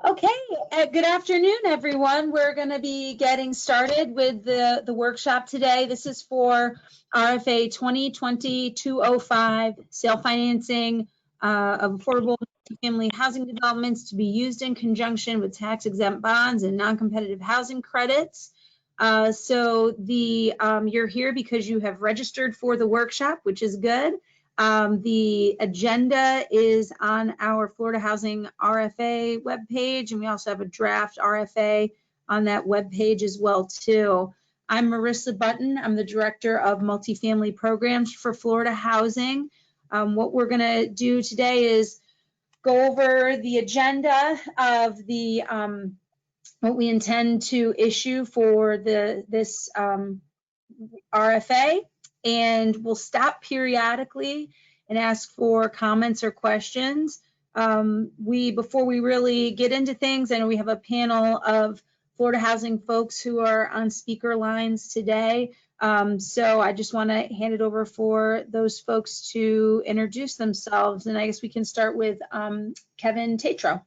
Okay, good afternoon, everyone. We're going to be getting started with the workshop today. This is for RFA 2020-205, sale financing of affordable family housing developments to be used in conjunction with tax-exempt bonds and non-competitive housing credits. You're here because you have registered for the workshop, which is good. The agenda is on our Florida Housing RFA webpage, and we also have a draft RFA on that webpage as well, too. I'm Marissa Button. I'm the Director of Multifamily Programs for Florida Housing. What we're going to do today is go over the agenda of the what we intend to issue for this RFA. And we'll stop periodically and ask for comments or questions. Before we really get into things, I know we have a panel of Florida Housing folks who are on speaker lines today. So I just want to hand it over for those folks to introduce themselves. And I guess we can start with Kevin Tatro.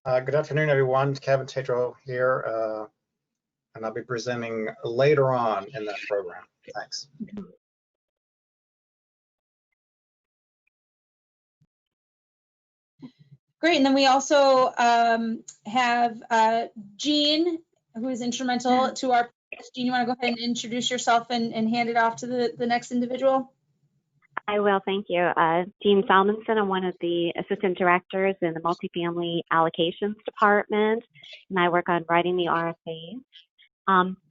Good afternoon, everyone. Kevin Tatro here, and I'll be presenting later on in that program. Thanks. Great, and then we also have Jean, who is instrumental to our. Jean, you want to go ahead and introduce yourself and hand it off to the next individual? I will, thank you. Jean Salmonson, I'm one of the assistant directors in the Multifamily Allocations Department, and I work on writing the RFAs.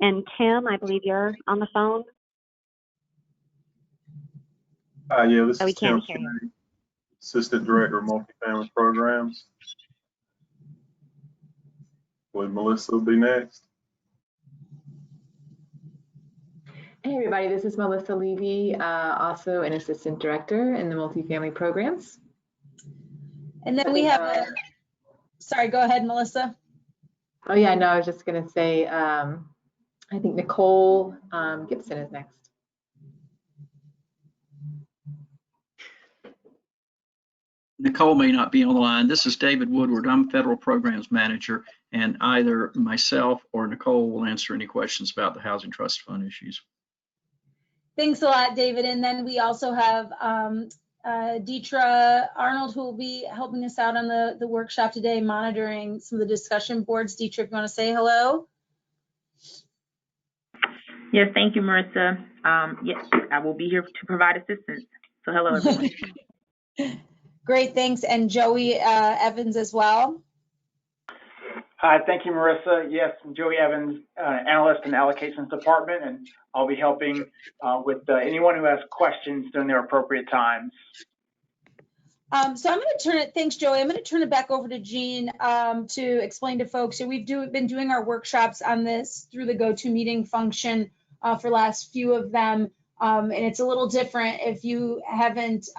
And Tim, I believe you're on the phone. Yeah, this is Tim Kennedy, Assistant Director of Multifamily Programs. Would Melissa be next? Hey everybody, this is Melissa Levy, also an Assistant Director in the Multifamily Programs. And then we have sorry, go ahead, Melissa. Oh yeah, no, I was just gonna say, I think Nicole Gibson is next. Nicole may not be on the line. This is David Woodward. I'm Federal Programs Manager, and either myself or Nicole will answer any questions about the Housing Trust Fund issues. Thanks a lot, David. And then we also have Deetra Arnold, who will be helping us out on the workshop today, monitoring some of the discussion boards. Deetra, if you want to say hello. Yes, thank you, Marissa. Yes, I will be here to provide assistance. So hello, everyone. Great, thanks. And Joey Evans as well. Hi, thank you, Marissa. Yes, I'm Joey Evans, analyst in the Allocations Department, and I'll be helping with anyone who has questions during their appropriate times. So I'm going to turn it, thanks, Joey. I'm going to turn it back over to Jean to explain to folks. So we've been doing our workshops on this through the GoToMeeting function for the last few of them. And it's a little different if you haven't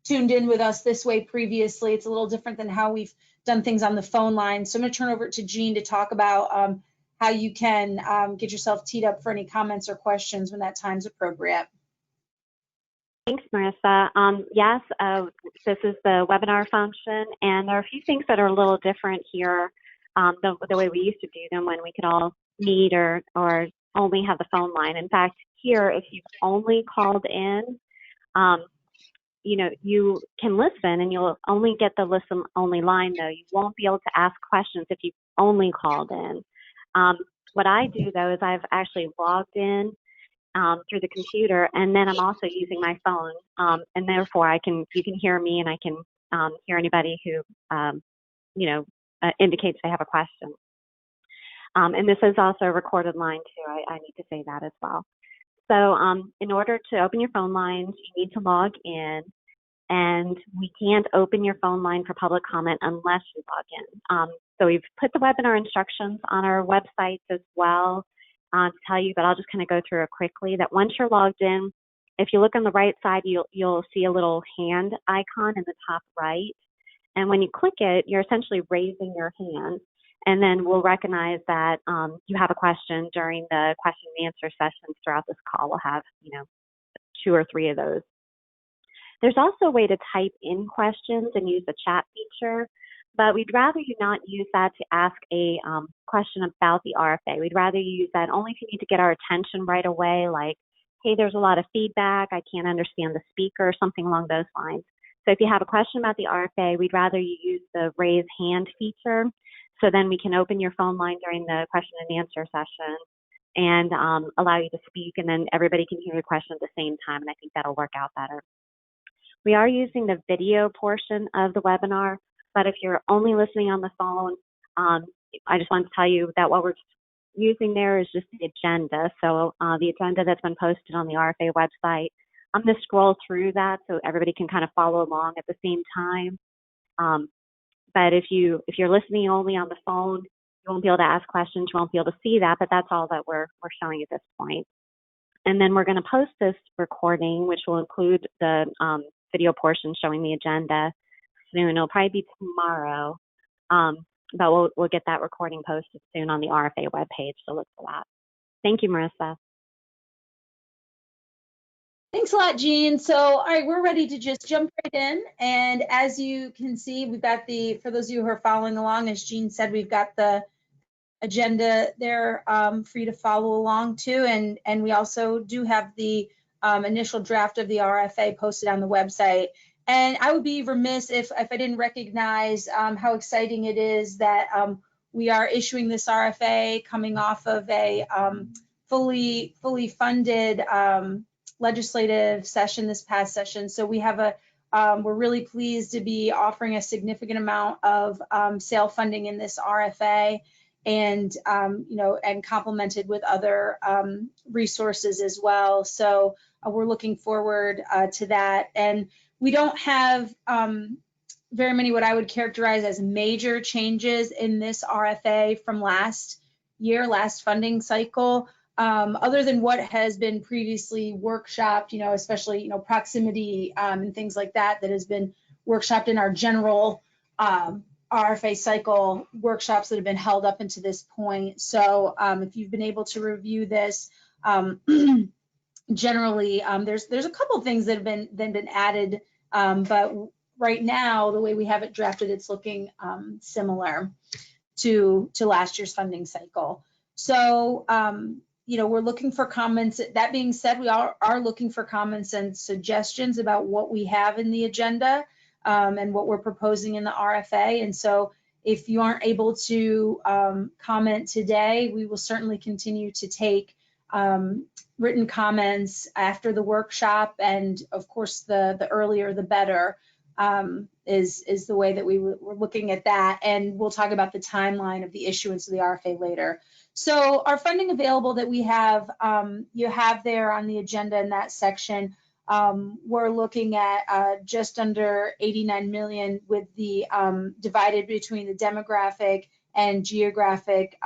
tuned in with us this way previously. It's a little different than how we've done things on the phone line. So I'm going to turn over to Jean to talk about how you can get yourself teed up for any comments or questions when that time's appropriate. Thanks, Marissa. Yes, this is the webinar function, and there are a few things that are a little different here the way we used to do them when we could all meet or only have the phone line. In fact, here, if you've only called in, you can listen and you'll only get the listen only line though. You won't be able to ask questions if you've only called in. What I do though is I've actually logged in through the computer, and then I'm also using my phone, and therefore you can hear me and I can hear anybody who indicates they have a question. And this is also a recorded line too. I need to say that as well. So in order to open your phone lines, you need to log in, and we can't open your phone line for public comment unless you log in. So we've put the webinar instructions on our website as well to tell you, but I'll just kind of go through it quickly, that once you're logged in, if you look on the right side, you'll see a little hand icon in the top right. And when you click it, you're essentially raising your hand. And then we'll recognize that you have a question during the question and answer sessions throughout this call. We'll have, 2 or 3 of those. There's also a way to type in questions and use the chat feature, but we'd rather you not use that to ask a question about the RFA. We'd rather you use that only if you need to get our attention right away, like, hey, there's a lot of feedback, I can't understand the speaker, something along those lines. So if you have a question about the RFA, we'd rather you use the raise hand feature, so then we can open your phone line during the question and answer session and allow you to speak, and then everybody can hear your question at the same time, and I think that'll work out better. We are using the video portion of the webinar, but if you're only listening on the phone, I just wanted to tell you that what we're using there is just the agenda. So the agenda that's been posted on the RFA website, I'm going to scroll through that so everybody can kind of follow along at the same time. But if you're listening only on the phone, you won't be able to ask questions, you won't be able to see that, but that's all that we're showing at this point. And then we're going to post this recording, which will include the video portion showing the agenda soon. It'll probably be tomorrow, but we'll get that recording posted soon on the RFA webpage, so look for that. Thank you, Marissa. Thanks a lot, Jean. So, all right, we're ready to just jump right in. And as you can see, we've got for those of you who are following along, as Jean said, we've got the agenda there for you to follow along to. And we also do have the initial draft of the RFA posted on the website. And I would be remiss if I didn't recognize how exciting it is that we are issuing this RFA coming off of a fully funded legislative session this past session. So we have we're really pleased to be offering a significant amount of sale funding in this RFA, and and complemented with other resources as well. So we're looking forward to that. And we don't have very many what I would characterize as major changes in this RFA from last funding cycle, other than what has been previously workshopped, especially, proximity and things like that has been workshopped in our general RFA cycle workshops that have been held up until this point. So if you've been able to review this, generally, there's a couple of things that have been added, but right now, the way we have it drafted, it's looking similar to last year's funding cycle. So, we're looking for comments. That being said, we are looking for comments and suggestions about what we have in the agenda and what we're proposing in the RFA. And so if you aren't able to comment today, we will certainly continue to take written comments after the workshop, and of course the earlier the better is the way that we're looking at that, and we'll talk about the timeline of the issuance of the RFA later. So our funding available that we have, you have there on the agenda in that section, we're looking at just under 89 million with the divided between the demographic and geographic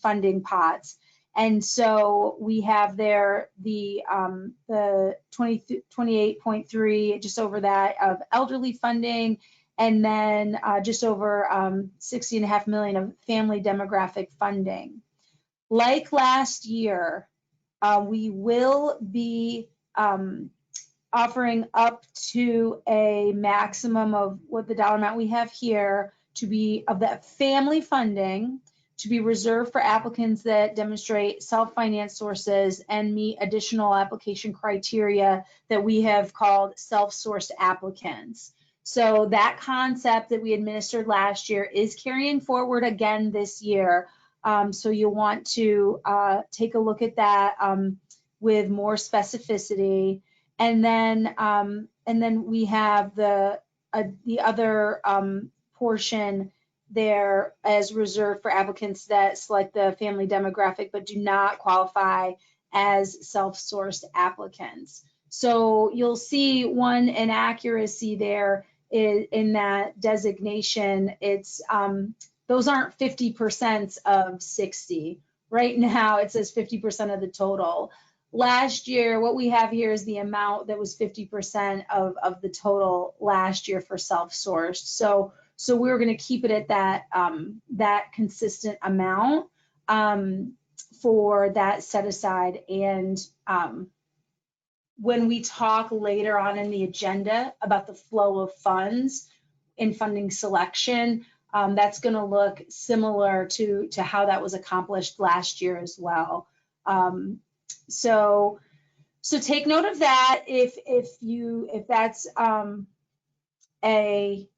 funding pots. And so we have there the 28.3, just over that, of elderly funding, and then just over 60.5 million of family demographic funding. Like last year, we will be offering up to a maximum of what the dollar amount we have here to be of that family funding to be reserved for applicants that demonstrate self-finance sources and meet additional application criteria that we have called self-sourced applicants. So that concept that we administered last year is carrying forward again this year. So you'll want to take a look at that with more specificity. And then we have the other portion there as reserved for applicants that select the family demographic but do not qualify as self-sourced applicants. So you'll see one inaccuracy there in that designation. It's those aren't 50% of 60. Right now it says 50% of the total. Last year, what we have here is the amount that was 50% of the total last year for self-sourced. So we're going to keep it at that consistent amount for that set aside. And when we talk later on in the agenda about the flow of funds in funding selection, that's going to look similar to how that was accomplished last year as well. So take note of that if that's a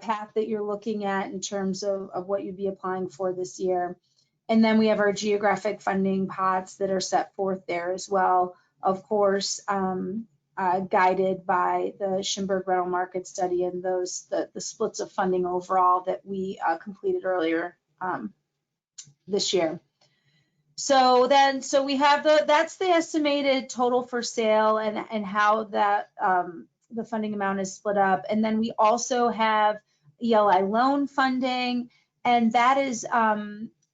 path that you're looking at in terms of what you'd be applying for this year. And then we have our geographic funding pots that are set forth there as well, of course, guided by the Schimberg rental market study and the splits of funding overall that we completed earlier this year. So we have that's the estimated total for sale and how that the funding amount is split up. And then we also have ELI loan funding, and that is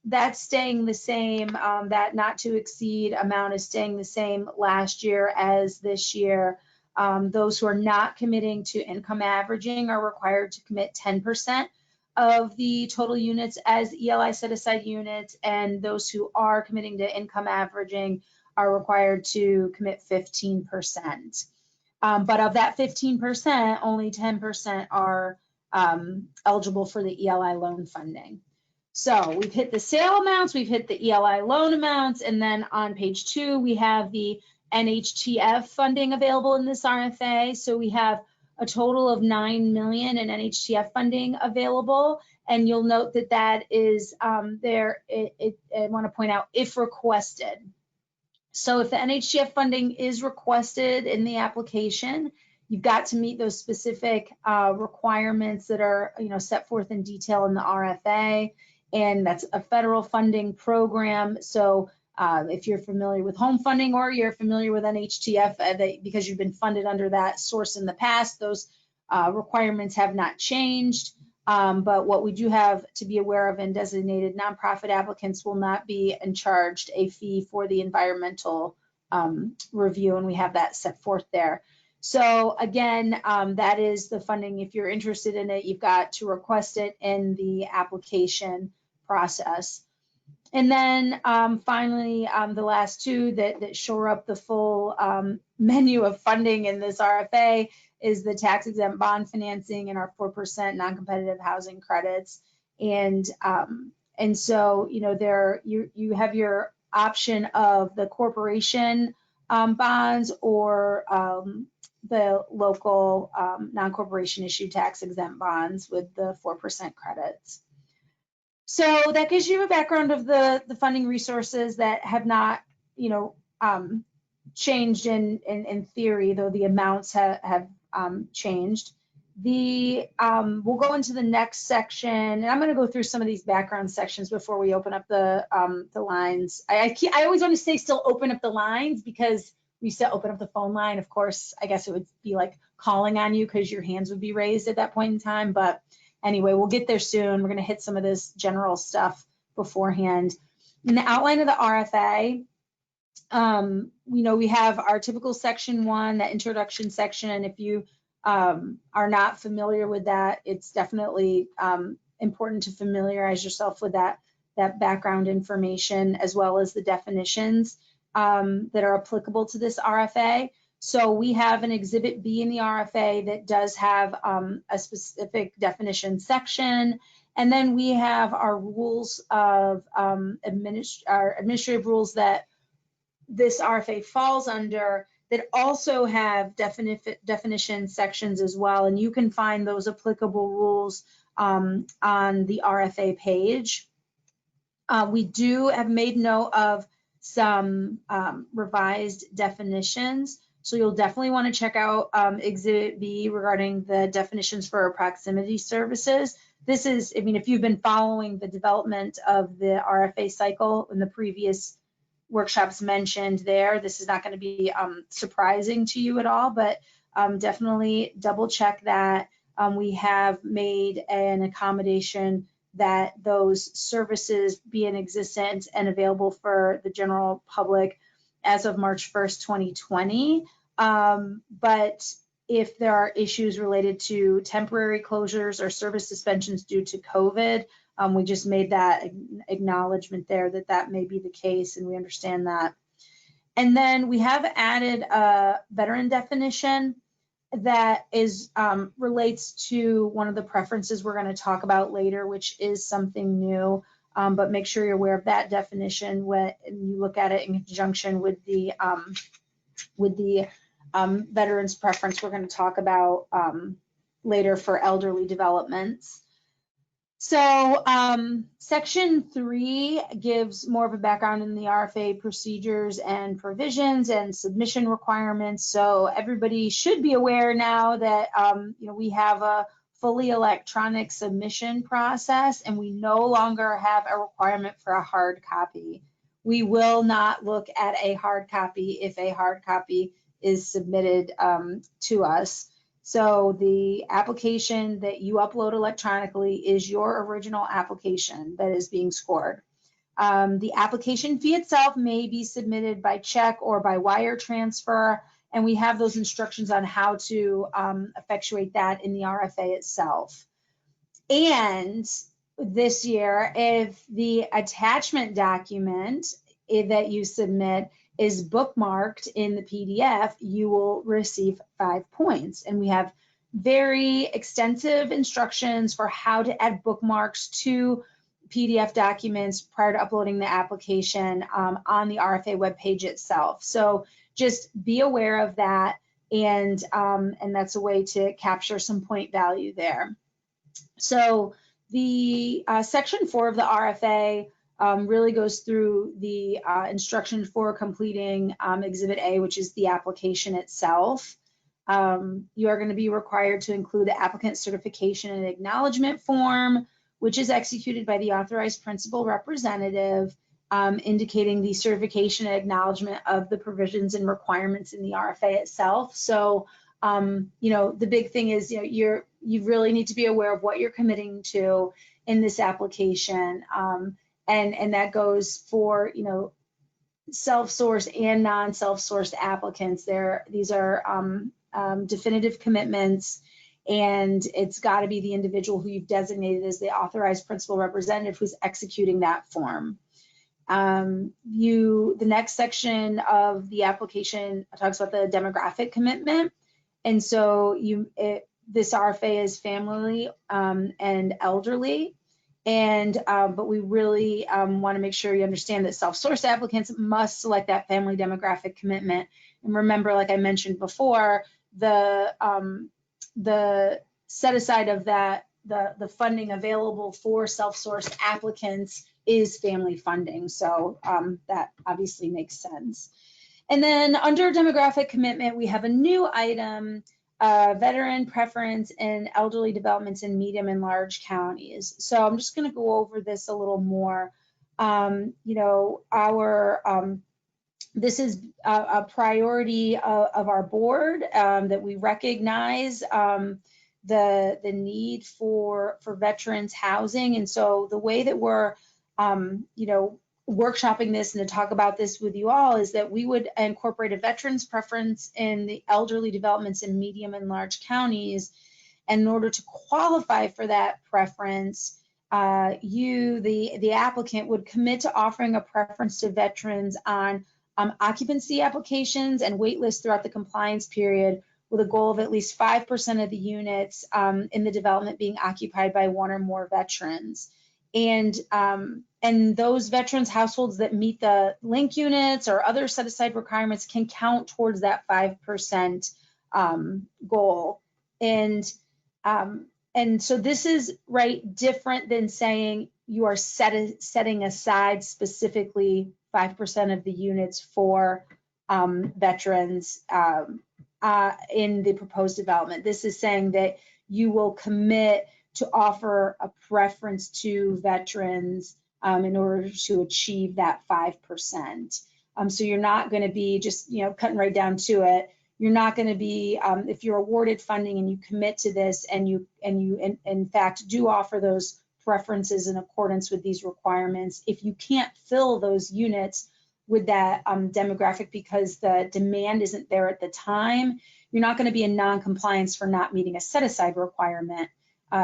that's staying the same. That not to exceed amount is staying the same last year as this year. Those who are not committing to income averaging are required to commit 10% of the total units as ELI set-aside units, and those who are committing to income averaging are required to commit 15%. But of that 15%, only 10% are eligible for the ELI loan funding. So we've hit the sale amounts, we've hit the ELI loan amounts, and then on page 2, we have the NHTF funding available in this RFA. So we have a total of $9 million in NHTF funding available. And you'll note that that is there. I want to point out if requested. So if the NHTF funding is requested in the application, you've got to meet those specific requirements that are set forth in detail in the RFA. And that's a federal funding program. So if you're familiar with home funding or you're familiar with NHTF, because you've been funded under that source in the past, those requirements have not changed. But what we do have to be aware of, and designated nonprofit applicants will not be charged a fee for the environmental review, and we have that set forth there. So again, that is the funding. If you're interested in it, you've got to request it in the application process. And then finally, the last two that shore up the full menu of funding in this RFA is the tax exempt bond financing and our 4% non-competitive housing credits. And so there you have your option of the corporation bonds or the local non-corporation issued tax exempt bonds with the 4% credits. So that gives you a background of the funding resources that have not, changed in theory, though the amounts have changed. We'll go into the next section, and I'm going to go through some of these background sections before we open up the lines. I always want to say still open up the lines because we still open up the phone line. Of course, I guess it would be like calling on you because your hands would be raised at that point in time, but anyway, we'll get there soon. We're going to hit some of this general stuff beforehand. In the outline of the RFA, we have our typical section 1, that introduction section. If you are not familiar with that, it's definitely important to familiarize yourself with that background information, as well as the definitions that are applicable to this RFA. So we have an Exhibit B in the RFA that does have a specific definition section. And then we have our rules of our administrative rules that this RFA falls under that also have definition sections as well. And you can find those applicable rules on the RFA page. We do have made note of some revised definitions. So you'll definitely want to check out Exhibit B regarding the definitions for proximity services. This is, if you've been following the development of the RFA cycle in the previous workshops mentioned there, this is not going to be surprising to you at all, but definitely double check that. We have made an accommodation that those services be in existence and available for the general public as of March 1st, 2020. But if there are issues related to temporary closures or service suspensions due to COVID, we just made that acknowledgement there that may be the case, and we understand that. And then we have added a veteran definition. that is relates to one of the preferences we're going to talk about later, which is something new. But make sure you're aware of that definition when you look at it in conjunction with the veterans preference we're going to talk about later for elderly developments. So section 3 gives more of a background in the RFA procedures and provisions and submission requirements. So everybody should be aware now that we have a fully electronic submission process, and we no longer have a requirement for a hard copy. We will not look at a hard copy if a hard copy is submitted to us. So the application that you upload electronically is your original application that is being scored. The application fee itself may be submitted by check or by wire transfer, and we have those instructions on how to effectuate that in the RFA itself. And this year, if the attachment document that you submit is bookmarked in the PDF, you will receive 5 points. And we have very extensive instructions for how to add bookmarks to PDF documents prior to uploading the application on the RFA webpage itself. So just be aware of that, and that's a way to capture some point value there. So the section 4 of the RFA really goes through the instruction for completing Exhibit A, which is the application itself. You are going to be required to include the applicant certification and acknowledgement form, which is executed by the authorized principal representative, indicating the certification and acknowledgement of the provisions and requirements in the RFA itself. So, the big thing is, you really need to be aware of what you're committing to in this application. And that goes for, self-sourced and non-self-sourced applicants. These are definitive commitments, and it's got to be the individual who you've designated as the authorized principal representative who's executing that form. The next section of the application talks about the demographic commitment. And so this RFA is family and elderly. And but we really want to make sure you understand that self-sourced applicants must select that family demographic commitment. And remember, like I mentioned before, the set aside of that, the funding available for self-sourced applicants is family funding. So that obviously makes sense. And then under demographic commitment, we have a new item, veteran preference in elderly developments in medium and large counties. So I'm just going to go over this a little more. This is a priority of our board, that we recognize the need for veterans housing. And so the way that we're workshopping this and to talk about this with you all is that we would incorporate a veterans preference in the elderly developments in medium and large counties. And in order to qualify for that preference, the applicant would commit to offering a preference to veterans on occupancy applications and wait lists throughout the compliance period, with a goal of at least 5% of the units in the development being occupied by one or more veterans. And those veterans households that meet the link units or other set aside requirements can count towards that 5% goal. And so this is different than saying you are setting aside specifically 5% of the units for veterans in the proposed development. This is saying that you will commit to offer a preference to veterans in order to achieve that 5%. So you're not going to be just, cutting right down to it. You're not going to be, if you're awarded funding and you commit to this and you in fact do offer those preferences in accordance with these requirements, if you can't fill those units with that demographic because the demand isn't there at the time, you're not going to be in non-compliance for not meeting a set-aside requirement.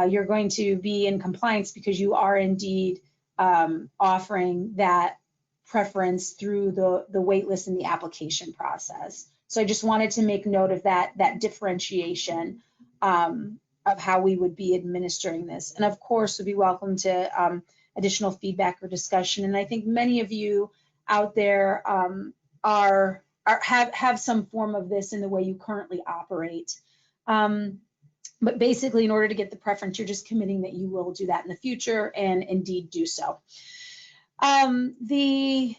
You're going to be in compliance because you are indeed offering that preference through the wait list in the application process. So I just wanted to make note of that differentiation of how we would be administering this. And of course, would be welcome to additional feedback or discussion. And I think many of you out there have some form of this in the way you currently operate. But basically, in order to get the preference, you're just committing that you will do that in the future and indeed do so. The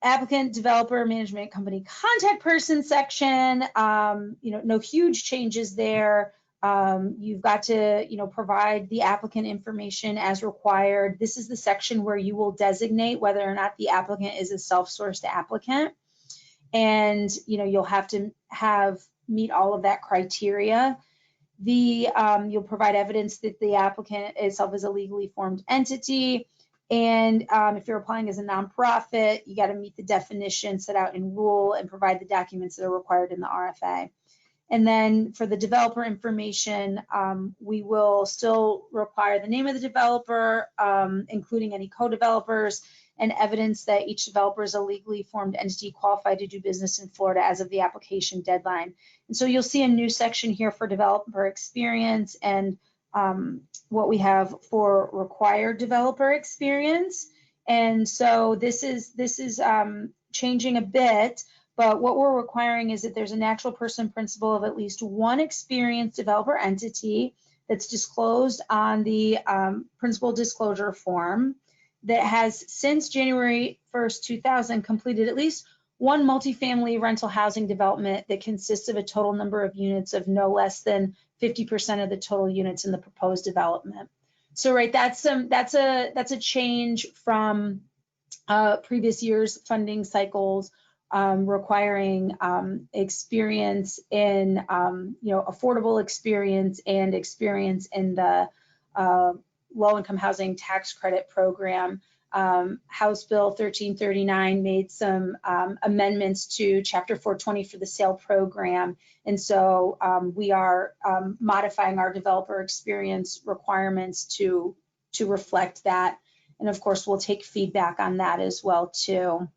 applicant, developer, management company, contact person section, no huge changes there. You've got to, provide the applicant information as required. This is the section where you will designate whether or not the applicant is a self-sourced applicant. And, you'll have to meet all of that criteria. You'll provide evidence that the applicant itself is a legally formed entity. And if you're applying as a nonprofit, you got to meet the definition set out in rule and provide the documents that are required in the RFA. And then for the developer information, we will still require the name of the developer, including any co-developers, and evidence that each developer is a legally formed entity qualified to do business in Florida as of the application deadline. And so you'll see a new section here for developer experience and what we have for required developer experience. And so this is changing a bit, but what we're requiring is that there's a natural person principal of at least one experienced developer entity that's disclosed on the principal disclosure form, that has since January 1st, 2000 completed at least one multifamily rental housing development that consists of a total number of units of no less than 50% of the total units in the proposed development. So, right, that's a change from previous years' funding cycles requiring experience in affordable experience and experience in the low-income housing tax credit program. House Bill 1339 made some amendments to Chapter 420 for the sale program. And so we are modifying our developer experience requirements to reflect that. And of course, we'll take feedback on that as well too.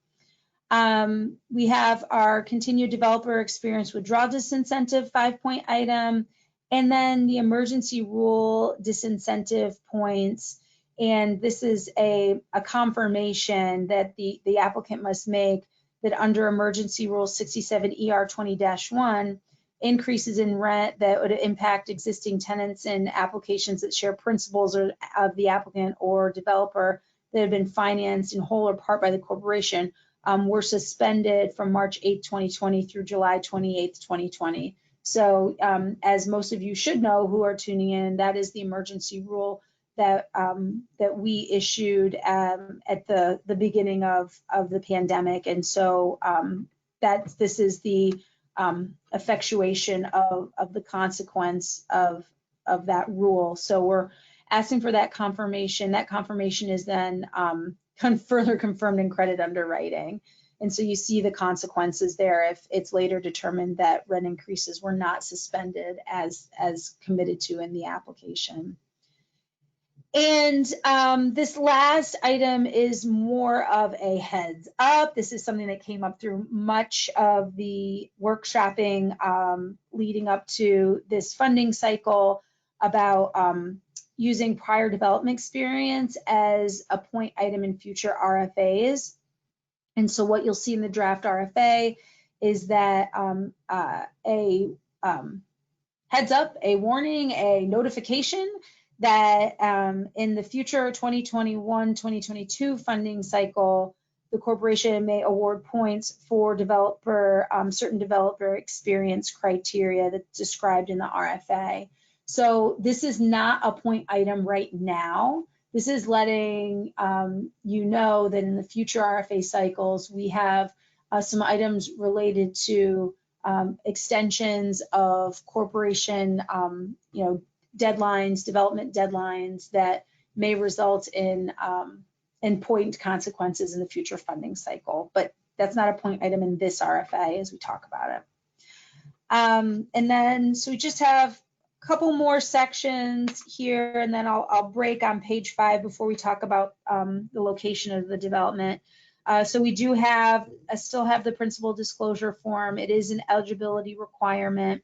We have our continued developer experience withdrawal disincentive 5-point item, and then the emergency rule disincentive points. And this is a confirmation that the applicant must make that under emergency rule 67 ER 20-1, increases in rent that would impact existing tenants in applications that share principals of the applicant or developer that have been financed in whole or part by the corporation were suspended from March 8, 2020 through July 28, 2020. So as most of you should know who are tuning in, that is the emergency rule that we issued at the beginning of the pandemic. And so this is the effectuation of the consequence of that rule. So we're asking for that confirmation. That confirmation is then further confirmed in credit underwriting. And so you see the consequences there if it's later determined that rent increases were not suspended as committed to in the application. And this last item is more of a heads up. This is something that came up through much of the workshopping leading up to this funding cycle about using prior development experience as a point item in future RFAs. And so what you'll see in the draft RFA is that a heads up, a warning, a notification that in the future 2021-2022 funding cycle, the corporation may award points for certain developer experience criteria that's described in the RFA. So this is not a point item right now. This is letting you know that in the future RFA cycles, we have some items related to extensions of corporation, deadlines, development deadlines that may result in point consequences in the future funding cycle. But that's not a point item in this RFA as we talk about it. And then, so we just have a couple more sections here, and then I'll break on page 5 before we talk about the location of the development. So we do have, still have the principal disclosure form. It is an eligibility requirement.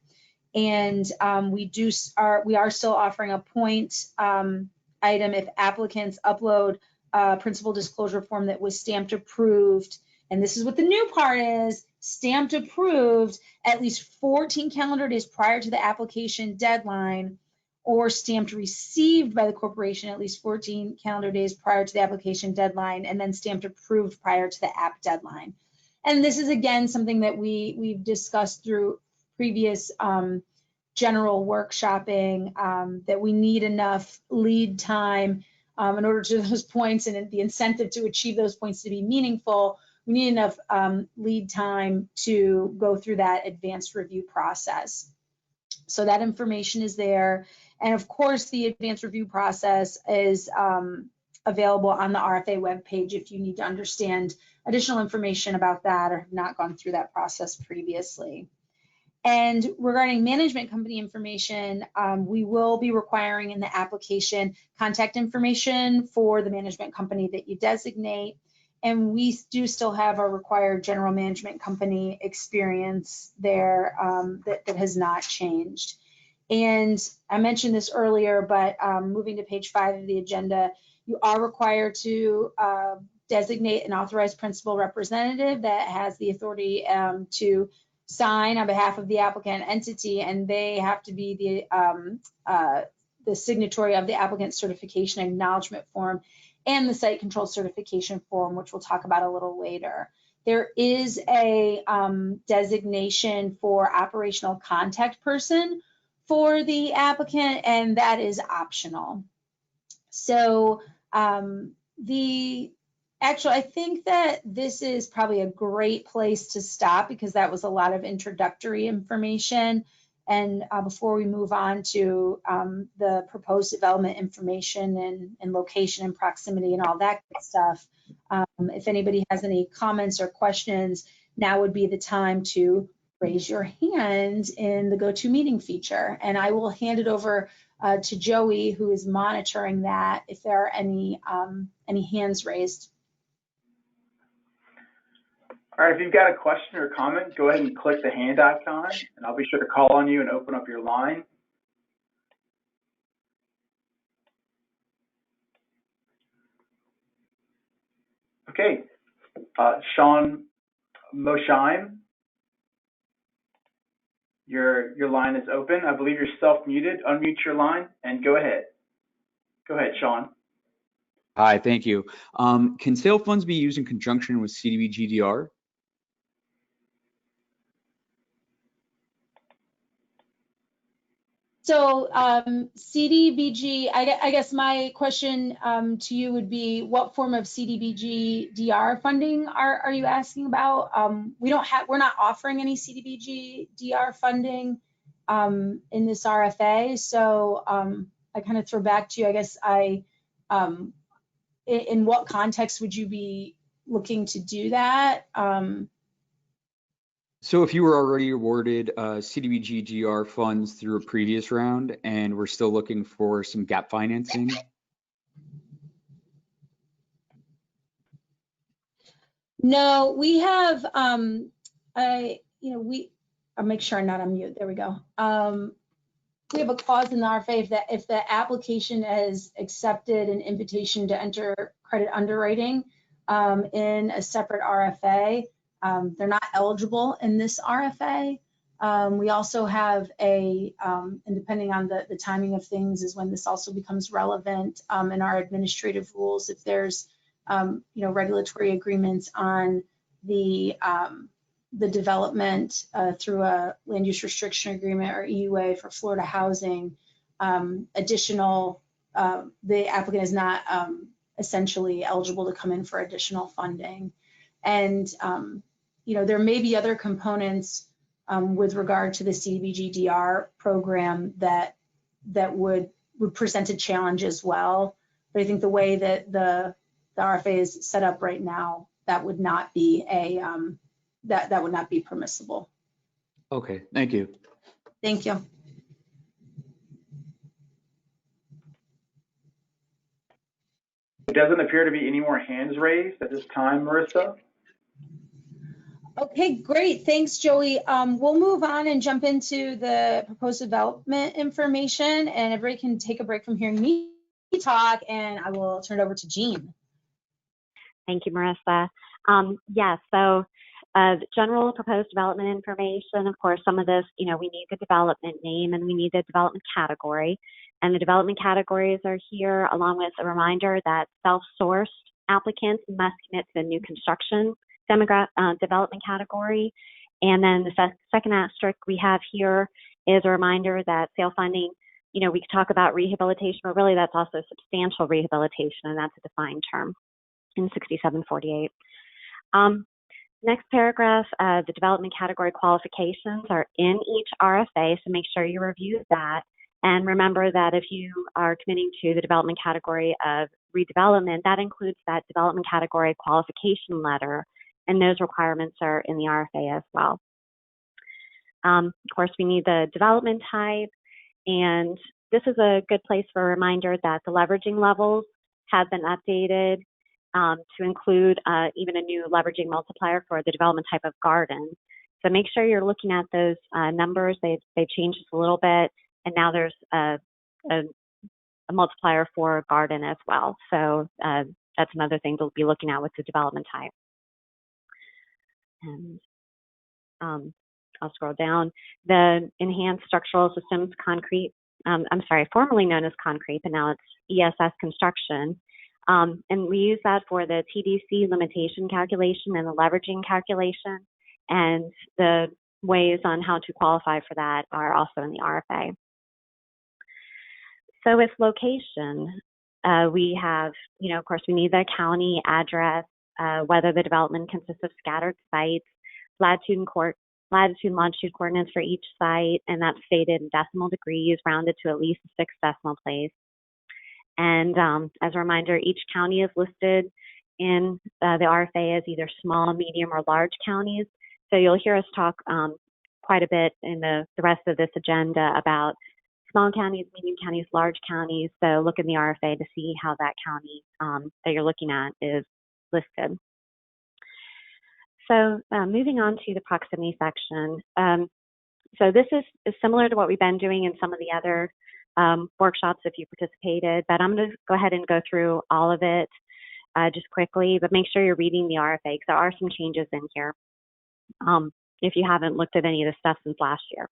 And we are still offering a point item if applicants upload a principal disclosure form that was stamped approved. And this is what the new part is, stamped approved at least 14 calendar days prior to the application deadline, or stamped received by the corporation at least 14 calendar days prior to the application deadline, and then stamped approved prior to the app deadline. And this is, again, something that we've discussed through previous general workshopping, that we need enough lead time in order to those points and the incentive to achieve those points to be meaningful. We need enough lead time to go through that advanced review process. So that information is there. And of course, the advanced review process is available on the RFA webpage if you need to understand additional information about that or have not gone through that process previously. And regarding management company information, we will be requiring in the application contact information for the management company that you designate. And we do still have our required general management company experience there that has not changed. And I mentioned this earlier, but moving to page 5 of the agenda, you are required to designate an authorized principal representative that has the authority to sign on behalf of the applicant entity, and they have to be the signatory of the applicant certification acknowledgement form and the site control certification form, which we'll talk about a little later. There is a designation for operational contact person for the applicant, and that is optional. So actually, I think that this is probably a great place to stop because that was a lot of introductory information. And before we move on to the proposed development information and location and proximity and all that good stuff, if anybody has any comments or questions, now would be the time to raise your hand in the GoToMeeting feature. And I will hand it over to Joey, who is monitoring that, if there are any hands raised. All right, if you've got a question or comment, go ahead and click the hand icon, and I'll be sure to call on you and open up your line. Okay, Sean Mosheim, your line is open. I believe you're self-muted. Unmute your line and go ahead. Go ahead, Sean. Hi, thank you. Can sale funds be used in conjunction with CDBG-DR? So CDBG, I guess my question to you would be, what form of CDBG-DR funding are you asking about? We're not offering any CDBG-DR funding in this RFA. So I kind of throw back to you, I guess in what context would you be looking to do that? So if you were already awarded CDBG-DR funds through a previous round and we're still looking for some gap financing? No, we have, I'll make sure I'm not on mute. There we go. We have a clause in the RFA if the application has accepted an invitation to enter credit underwriting in a separate RFA, they're not eligible in this RFA. We also have and depending on the timing of things is when this also becomes relevant in our administrative rules. If there's, regulatory agreements on the development through a land use restriction agreement or EUA for Florida housing, the applicant is not essentially eligible to come in for additional funding. And there may be other components with regard to the CDBG-DR program that would present a challenge as well. But I think the way that the RFA is set up right now, that would not be that would not be permissible. Okay, thank you. Thank you. doesn't appear to be any more hands raised at this time, Marissa. Okay, great. Thanks, Joey. We'll move on and jump into the proposed development information, and everybody can take a break from hearing me talk, and I will turn it over to Jean. Thank you, Marissa. Yes, so general proposed development information, of course, some of this, we need the development name and we need the development category. And the development categories are here, along with a reminder that self-sourced applicants must commit to the new construction development category. And then the second asterisk we have here is a reminder that sale funding, we could talk about rehabilitation, but really that's also substantial rehabilitation, and that's a defined term in 6748. Next paragraph, the development category qualifications are in each RFA, so make sure you review that. And remember that if you are committing to the development category of redevelopment, that includes that development category qualification letter, and those requirements are in the RFA as well. Of course, we need the development type, and this is a good place for a reminder that the leveraging levels have been updated to include even a new leveraging multiplier for the development type of garden. So make sure you're looking at those numbers. They've changed just a little bit, and now there's a multiplier for garden as well. So that's another thing to be looking at with the development type. And I'll scroll down. The enhanced structural systems concrete, formerly known as concrete, but now it's ESS construction. And we use that for the TDC limitation calculation and the leveraging calculation, and the ways on how to qualify for that are also in the RFA. So with location, we have, of course, we need the county address, whether the development consists of scattered sites, latitude and longitude coordinates for each site, and that's stated in decimal degrees, rounded to at least a 6th decimal place. And as a reminder, each county is listed in the RFA as either small, medium, or large counties. So you'll hear us talk quite a bit in the rest of this agenda about small counties, medium counties, large counties. So look in the RFA to see how that county that you're looking at is listed. So moving on to the proximity section. So this is similar to what we've been doing in some of the other workshops if you participated, but I'm going to go ahead and go through all of it just quickly, but make sure you're reading the RFA because there are some changes in here if you haven't looked at any of the stuff since last year.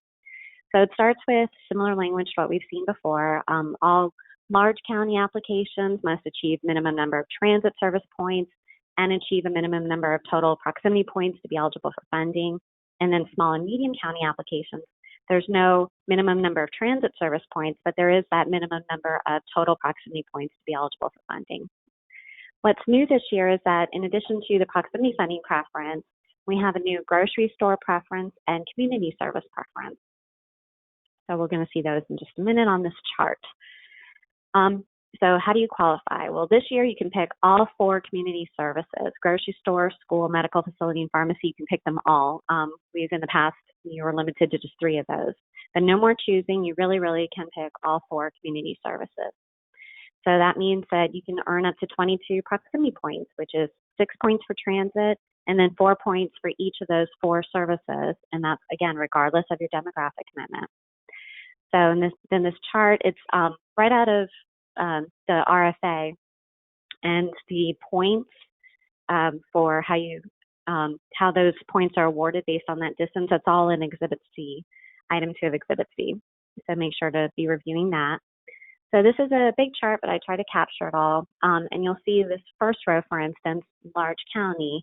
So it starts with similar language to what we've seen before. All large county applications must achieve minimum number of transit service points and achieve a minimum number of total proximity points to be eligible for funding. And then small and medium county applications, there's no minimum number of transit service points, but there is that minimum number of total proximity points to be eligible for funding. What's new this year is that in addition to the proximity funding preference, we have a new grocery store preference and community service preference. So we're going to see those in just a minute on this chart. So how do you qualify? Well, this year you can pick all 4 community services: grocery store, school, medical facility, and pharmacy. You can pick them all. We've in the past, you were limited to just 3 of those. But no more choosing. You really can pick all 4 community services. So that means that you can earn up to 22 proximity points, which is 6 points for transit, and then 4 points for each of those 4 services. And that's, again, regardless of your demographic commitment. So in this chart, it's right out of the RFA, and the points for how those points are awarded based on that distance, that's all in Exhibit C, Item 2 of Exhibit C. So make sure to be reviewing that. So this is a big chart, but I try to capture it all. And you'll see this first row, for instance, large county.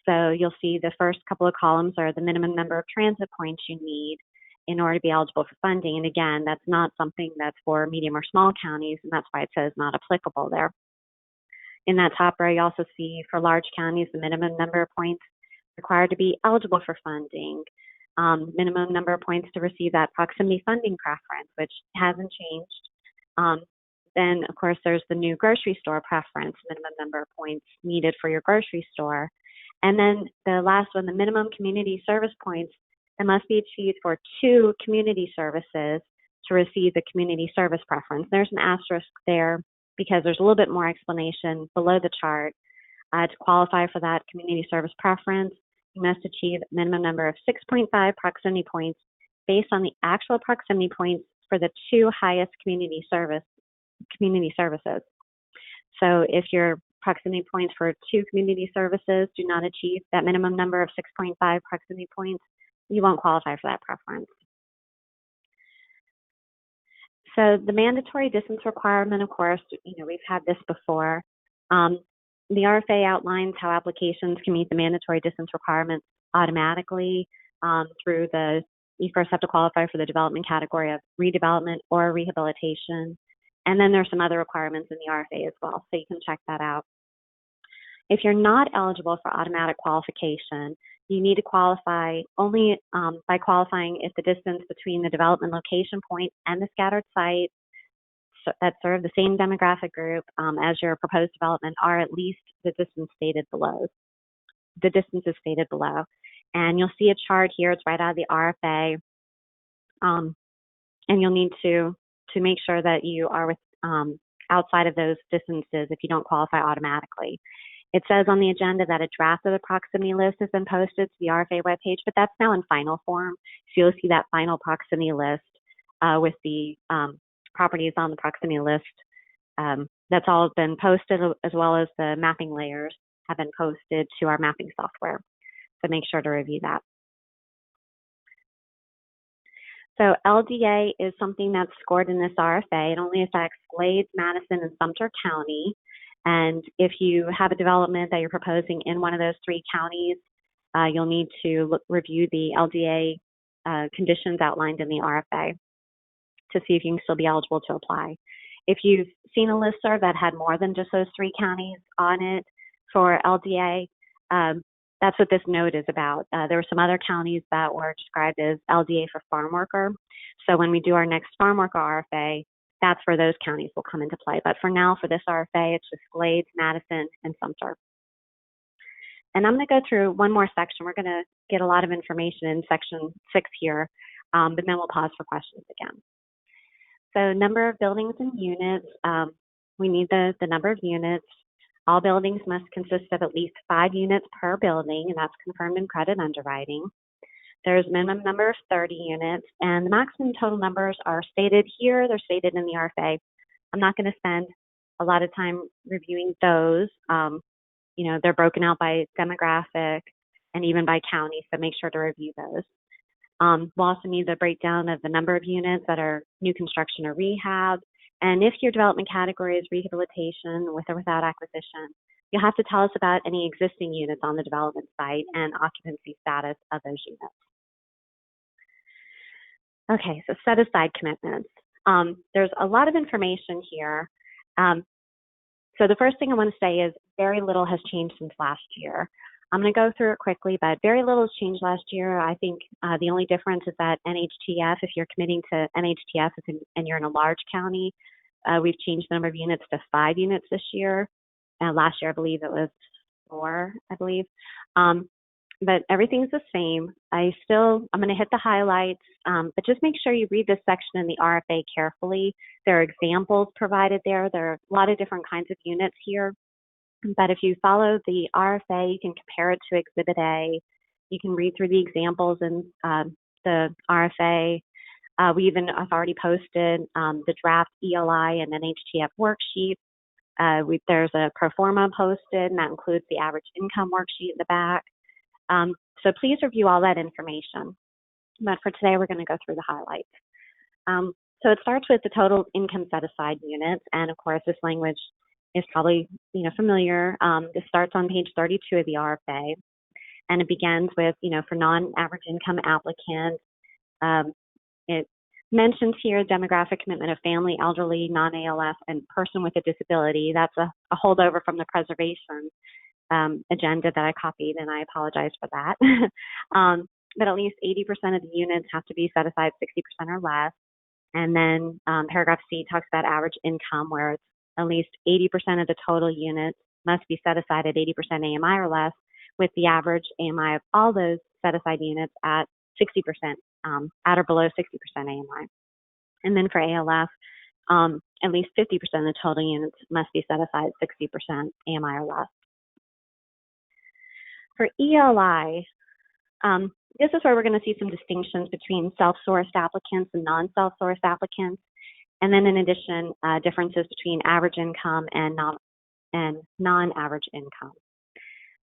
So you'll see the first couple of columns are the minimum number of transit points you need in order to be eligible for funding. And again, that's not something that's for medium or small counties, and that's why it says not applicable there. In that top row, you also see for large counties, the minimum number of points required to be eligible for funding, minimum number of points to receive that proximity funding preference, which hasn't changed. Then, of course, there's the new grocery store preference, minimum number of points needed for your grocery store. And then the last one, the minimum community service points that must be achieved for 2 community services to receive the community service preference. There's an asterisk there because there's a little bit more explanation below the chart. To qualify for that community service preference, you must achieve a minimum number of 6.5 proximity points based on the actual proximity points for the 2 highest community services. So if your proximity points for 2 community services do not achieve that minimum number of 6.5 proximity points, you won't qualify for that preference. So the mandatory distance requirement, of course, we've had this before. The RFA outlines how applications can meet the mandatory distance requirements automatically through you first have to qualify for the development category of redevelopment or rehabilitation. And then there's some other requirements in the RFA as well, so you can check that out. If you're not eligible for automatic qualification, you need to qualify only by qualifying if the distance between the development location point and the scattered site that serve the same demographic group as your proposed development are at least the distance stated below. The distance is stated below. And you'll see a chart here, it's right out of the RFA. And you'll need to make sure that you are outside of those distances if you don't qualify automatically. It says on the agenda that a draft of the proximity list has been posted to the RFA webpage, but that's now in final form. So you'll see that final proximity list with the properties on the proximity list. That's all been posted, as well as the mapping layers have been posted to our mapping software. So make sure to review that. So LDA is something that's scored in this RFA. It only affects Glades, Madison, and Sumter County. And if you have a development that you're proposing in one of those 3 counties, you'll need to review the LDA conditions outlined in the RFA to see if you can still be eligible to apply. If you've seen a listserv that had more than just those 3 counties on it for LDA, that's what this note is about. There were some other counties that were described as LDA for farm worker. So when we do our next farm worker RFA, that's where those counties will come into play. But for now, for this RFA, it's just Glades, Madison, and Sumter. And I'm going to go through one more section. We're going to get a lot of information in section 6 here, but then we'll pause for questions again. So number of buildings and units, we need the number of units. All buildings must consist of at least 5 units per building, and that's confirmed in credit underwriting. There's a minimum number of 30 units, and the maximum total numbers are stated here. They're stated in the RFA. I'm not going to spend a lot of time reviewing those. They're broken out by demographic and even by county, so make sure to review those. We'll also need the breakdown of the number of units that are new construction or rehab. And if your development category is rehabilitation with or without acquisition, you'll have to tell us about any existing units on the development site and occupancy status of those units. Okay, so set aside commitments. There's a lot of information here. So the first thing I want to say is very little has changed since last year. I'm going to go through it quickly, but very little has changed last year. I think the only difference is that NHTF, if you're committing to NHTF and you're in a large county, we've changed the number of units to 5 units this year. Last year, I believe it was 4, I believe. But everything's the same. I'm going to hit the highlights, but just make sure you read this section in the RFA carefully. There are examples provided there. There are a lot of different kinds of units here. But if you follow the RFA, you can compare it to Exhibit A. You can read through the examples in the RFA. We even have already posted the draft ELI and NHTF worksheet. There's a pro forma posted, and that includes the average income worksheet in the back. So please review all that information. But for today, we're going to go through the highlights. So it starts with the total income set aside units, and of course, this language is probably familiar. This starts on page 32 of the RFA, and it begins with for non-average income applicants. It mentions here demographic commitment of family, elderly, non-ALF, and person with a disability. That's a holdover from the preservation agenda that I copied, and I apologize for that. But at least 80% of the units have to be set aside 60% or less. And then paragraph C talks about average income, where it's at least 80% of the total units must be set aside at 80% AMI or less, with the average AMI of all those set aside units at 60%, at or below 60% AMI. And then for ALF, at least 50% of the total units must be set aside at 60% AMI or less. For ELI, this is where we're going to see some distinctions between self-sourced applicants and non-self-sourced applicants, and then in addition, differences between average income and non-average income.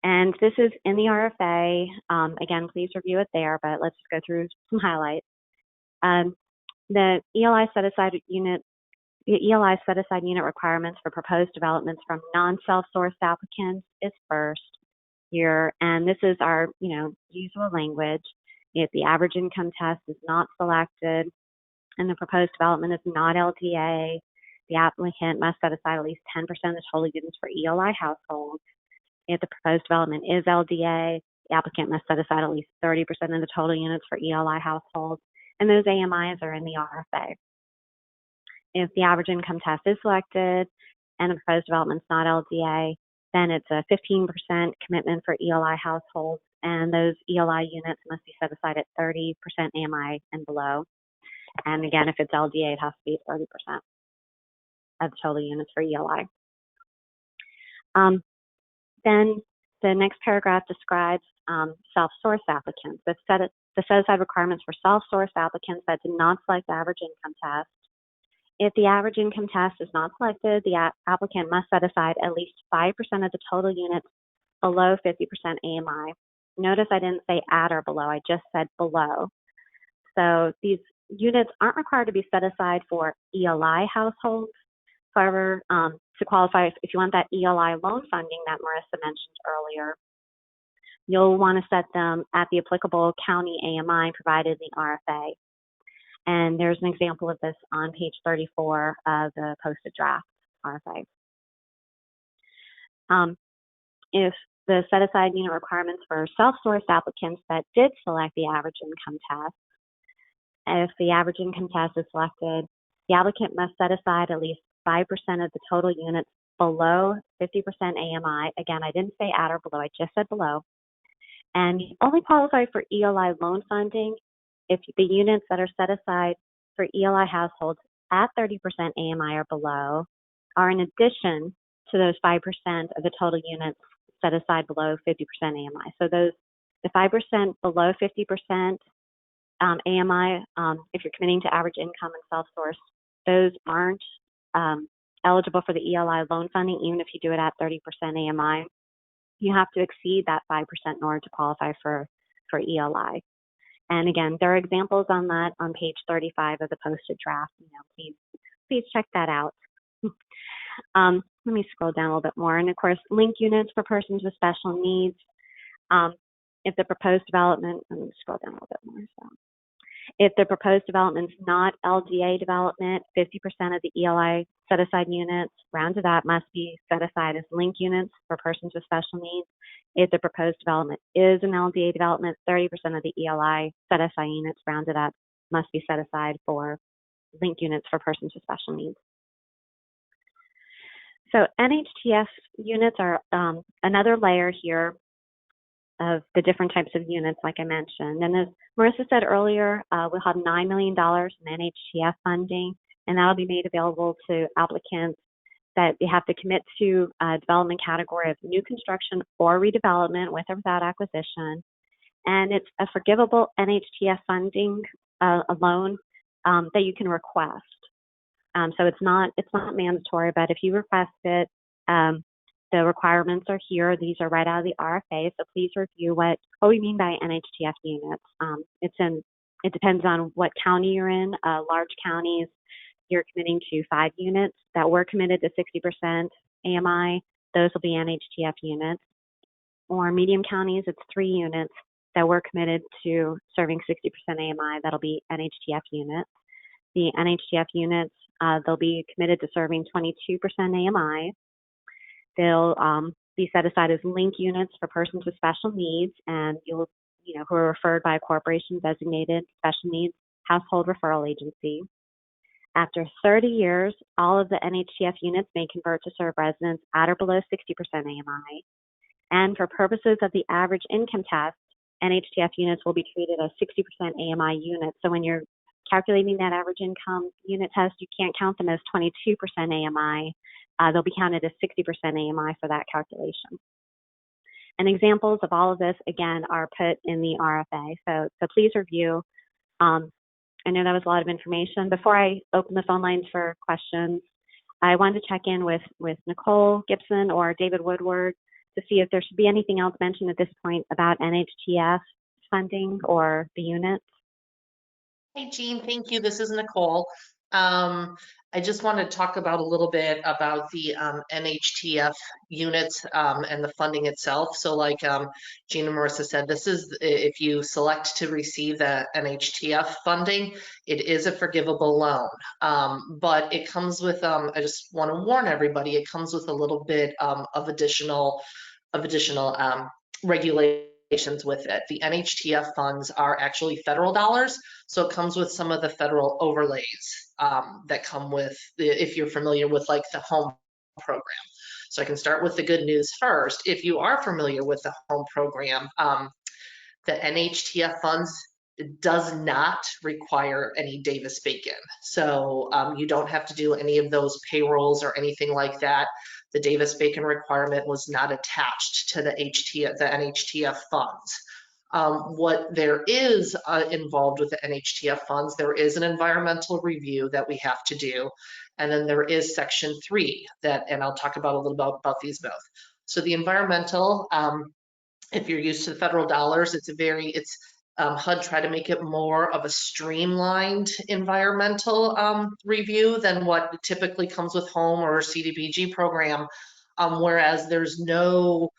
And this is in the RFA. Again, please review it there, but let's just go through some highlights. The ELI set-aside unit requirements for proposed developments from non-self-sourced applicants is first here, and this is our, usual language. If the average income test is not selected and the proposed development is not LDA, the applicant must set aside at least 10% of the total units for ELI households. If the proposed development is LDA, the applicant must set aside at least 30% of the total units for ELI households, and those AMIs are in the RFA. If the average income test is selected and the proposed development is not LDA, then it's a 15% commitment for ELI households, and those ELI units must be set aside at 30% AMI and below. And again, if it's LDA, it has to be 30% of the total units for ELI. Then the next paragraph describes self-sourced applicants. The set-aside requirements for self-sourced applicants that did not select the average income test. If the average income test is not selected, the applicant must set aside at least 5% of the total units below 50% AMI. Notice I didn't say at or below, I just said below. So these units aren't required to be set aside for ELI households. However, to qualify, if you want that ELI loan funding that Marissa mentioned earlier, you'll want to set them at the applicable county AMI provided in the RFA. And there's an example of this on page 34 of the posted draft RFA. If the set-aside unit requirements for self-sourced applicants that did select the average income test, if the average income test is selected, the applicant must set aside at least 5% of the total units below 50% AMI. Again, I didn't say at or below, I just said below. And you only qualify for ELI loan funding if the units that are set aside for ELI households at 30% AMI or below are in addition to those 5% of the total units set aside below 50% AMI. So the 5% below 50% AMI, if you're committing to average income and self-source, those aren't eligible for the ELI loan funding, even if you do it at 30% AMI. You have to exceed that 5% in order to qualify for ELI. And again, there are examples on that on page 35 of the posted draft. Please check that out. Let me scroll down a little bit more. And of course, link units for persons with special needs. If the proposed development, let me scroll down a little bit more. So, if the proposed development is not LDA development, 50% of the ELI set-aside units, rounded up, must be set aside as link units for persons with special needs. If the proposed development is an LDA development, 30% of the ELI set-aside units, rounded up, must be set aside for link units for persons with special needs. So NHTF units are another layer here of the different types of units, like I mentioned. And as Marissa said earlier, we'll have $9 million in NHTF funding, and that'll be made available to applicants that they have to commit to a development category of new construction or redevelopment with or without acquisition. And it's a forgivable NHTF funding, a loan that you can request. So it's not mandatory, but if you request it, the requirements are here. These are right out of the RFA, so please review what we mean by NHTF units. It depends on what county you're in. Large counties, you're committing to 5 units that were committed to 60% AMI. Those will be NHTF units. Or medium counties, it's 3 units that were committed to serving 60% AMI. That'll be NHTF units. The NHTF units, they'll be committed to serving 22% AMI. They'll be set aside as link units for persons with special needs, and who are referred by a corporation designated special needs household referral agency. After 30 years, all of the NHTF units may convert to serve residents at or below 60% AMI. And for purposes of the average income test, NHTF units will be treated as 60% AMI units. So when you're calculating that average income unit test, you can't count them as 22% AMI. They'll be counted as 60% AMI for that calculation. And examples of all of this, again, are put in the RFA. So please review. I know that was a lot of information. Before I open the phone lines for questions, I wanted to check in with Nicole Gibson or David Woodward to see if there should be anything else mentioned at this point about NHTF funding or the units. Hey, Jean, thank you. This is Nicole. I just want to talk about a little bit about the NHTF units and the funding itself. So like Jean and Marissa said, this is, if you select to receive that NHTF funding, it is a forgivable loan. But it comes with, I just want to warn everybody, it comes with a little bit of additional regulations with it. The NHTF funds are actually federal dollars, so it comes with some of the federal overlays that come with, if you're familiar with like the home program. So I can start with the good news first. If you are familiar with the home program, the NHTF funds does not require any Davis-Bacon. So you don't have to do any of those payrolls or anything like that. The Davis-Bacon requirement was not attached to the NHTF funds. What there is involved with the NHTF funds, there is an environmental review that we have to do. And then there is Section 3 that, and I'll talk about a little bit about these both. So the environmental, if you're used to the federal dollars, HUD tried to make it more of a streamlined environmental review than what typically comes with home or CDBG program, whereas there's no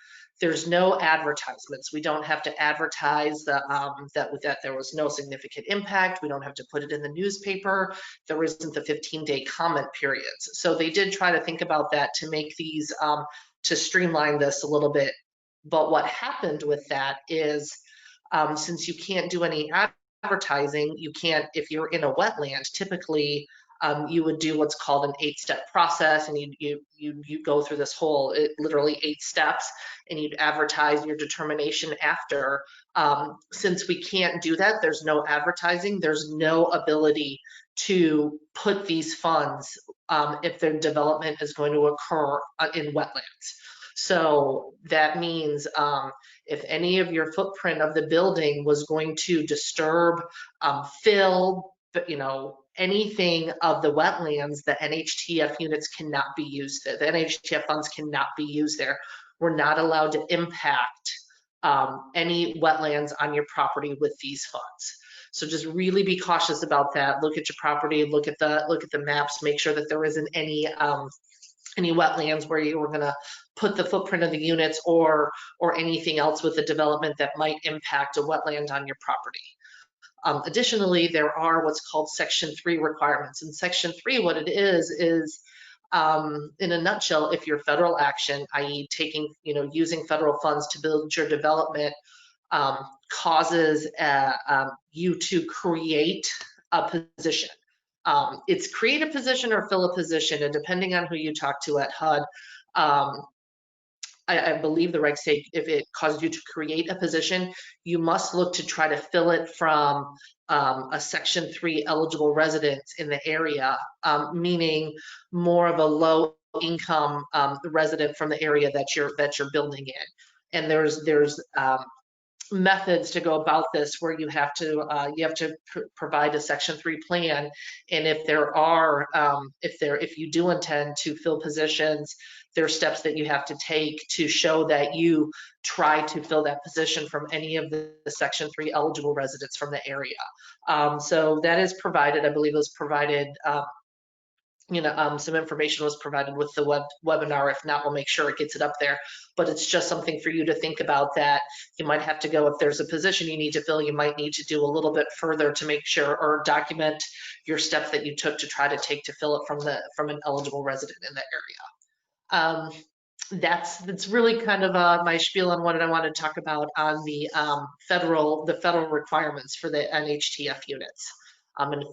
advertisements. We don't have to advertise that there was no significant impact. We don't have to put it in the newspaper. There isn't the 15-day comment periods. So they did try to think about that to make these, to streamline this a little bit. But what happened with that is, since you can't do any advertising, you can't, if you're in a wetland, typically you would do what's called an 8-step process, and you go through this whole, literally 8 steps, and you'd advertise your determination after. Since we can't do that, there's no advertising, there's no ability to put these funds if their development is going to occur in wetlands. So that means if any of your footprint of the building was going to disturb, fill, anything of the wetlands, the NHTF units cannot be used there. The NHTF funds cannot be used there. We're not allowed to impact any wetlands on your property with these funds. So just really be cautious about that. Look at your property, look at the maps, make sure that there isn't any wetlands where you were going to put the footprint of the units or anything else with the development that might impact a wetland on your property. Additionally, there are what's called Section 3 requirements. And Section 3, what it is in a nutshell, if your federal action, i.e. taking, using federal funds to build your development, causes you to create a position. It's create a position or fill a position, and depending on who you talk to at HUD, I believe the regs say if it causes you to create a position, you must look to try to fill it from a Section 3 eligible residence in the area, meaning more of a low income resident from the area that you're building in. And there's methods to go about this where you have to provide a Section 3 plan, and if you do intend to fill positions, there are steps that you have to take to show that you try to fill that position from any of the Section 3 eligible residents from the area. So that is provided, I believe it was provided, some information was provided with the webinar. If not, we'll make sure it gets it up there. But it's just something for you to think about, that you might have to go, if there's a position you need to fill, you might need to do a little bit further to make sure, or document your steps that you took to try to take to fill it from an eligible resident in the area. That's really kind of my spiel on what I want to talk about on the federal requirements for the NHTF units. And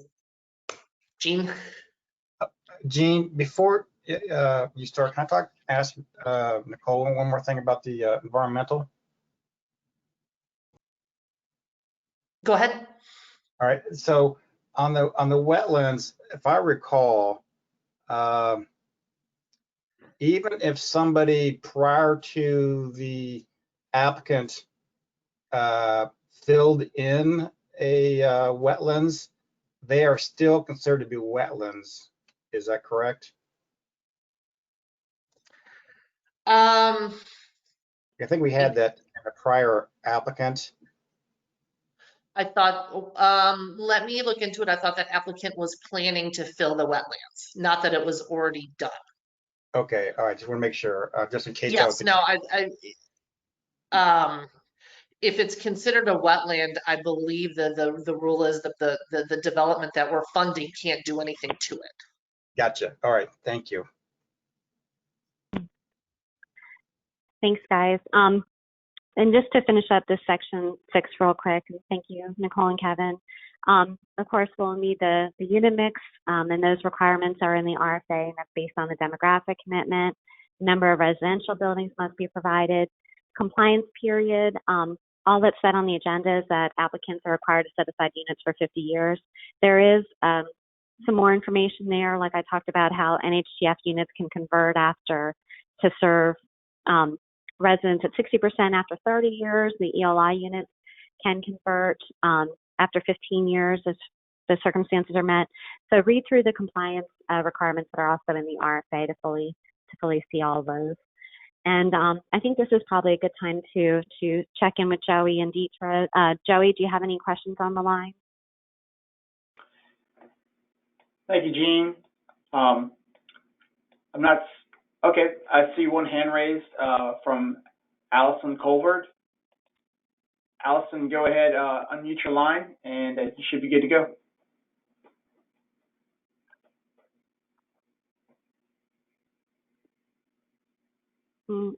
Jean, before you start, can I ask Nicole one more thing about the environmental? Go ahead. All right. So on the wetlands, if I recall, even if somebody prior to the applicant filled in a wetlands, they are still considered to be wetlands. Is that correct? I think we had that in a prior applicant. I thought, let me look into it. I thought that applicant was planning to fill the wetlands, not that it was already done. Okay, all right, just want to make sure, just in case. Yes, no, if it's considered a wetland, I believe the rule is that the development that we're funding can't do anything to it. Gotcha. All right, thank you. Thanks, guys. And just to finish up this section 6 real quick, and thank you, Nicole and Kevin. Of course, we'll need the unit mix, and those requirements are in the RFA, and that's based on the demographic commitment. Number of residential buildings must be provided. Compliance period, all that's said on the agenda is that applicants are required to set aside units for 50 years. There is some more information there, like I talked about how NHTF units can convert after to serve residents at 60% after 30 years. The ELI units can convert after 15 years if the circumstances are met. So read through the compliance requirements that are also in the RFA to fully see all of those. And I think this is probably a good time to check in with Joey and Deetra. Joey, do you have any questions on the line? Thank you, Jean. Okay, I see one hand raised from Allison Colbert. Allison, go ahead, unmute your line, and you should be good to go.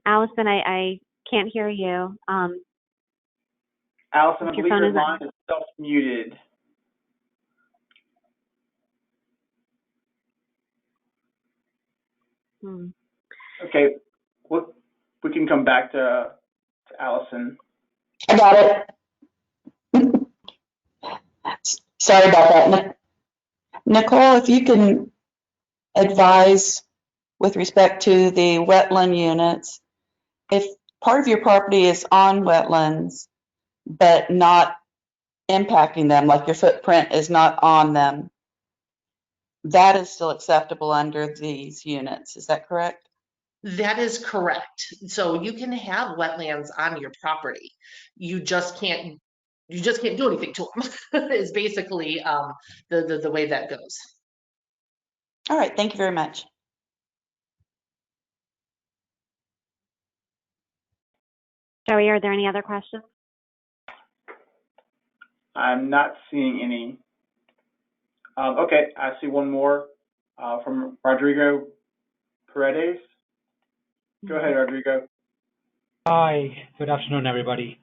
Allison, I can't hear you. Allison, I believe your line is self-muted. Okay, we can come back to Allison. I got it. Sorry about that. Nicole, if you can advise with respect to the wetland units, if part of your property is on wetlands, but not impacting them, like your footprint is not on them, that is still acceptable under these units. Is that correct? That is correct. So you can have wetlands on your property. You just can't do anything to them. Is basically the way that goes. All right, thank you very much. Joey, are there any other questions? I'm not seeing any. Okay, I see one more from Rodrigo Paredes. Go ahead, Rodrigo. Hi, good afternoon, everybody.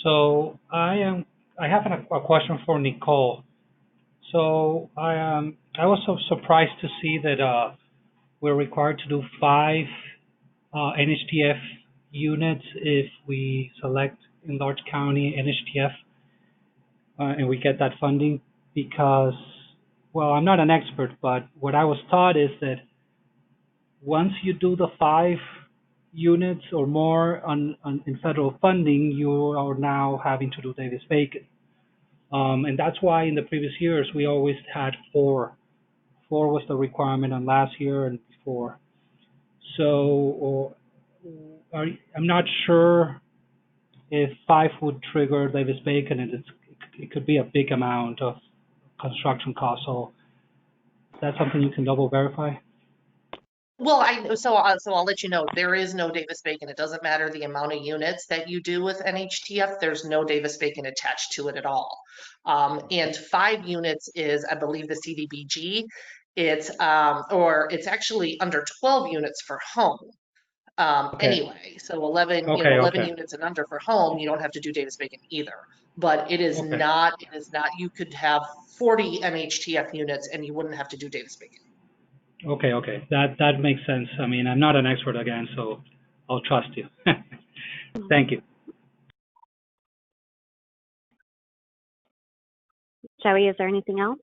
So I have a question for Nicole. So I was so surprised to see that we're required to do 5 NHTF units if we select in Large County NHTF and we get that funding, because, well, I'm not an expert, but what I was taught is that once you do the 5 units or more in federal funding, you are now having to do Davis-Bacon. And that's why in the previous years, we always had 4. 4 was the requirement on last year and before. So I'm not sure if 5 would trigger Davis-Bacon, and it could be a big amount of construction costs. So is that something you can double verify? Well, I'll let you know, there is no Davis-Bacon. It doesn't matter the amount of units that you do with NHTF. There's no Davis-Bacon attached to it at all. And 5 units is, I believe, the CDBG. It's actually under 12 units for home. Anyway, so 11 units and under for home, you don't have to do Davis-Bacon either. But it is not. You could have 40 NHTF units and you wouldn't have to do Davis-Bacon. Okay. That makes sense. I mean, I'm not an expert again, so I'll trust you. Thank you. Joey, is there anything else?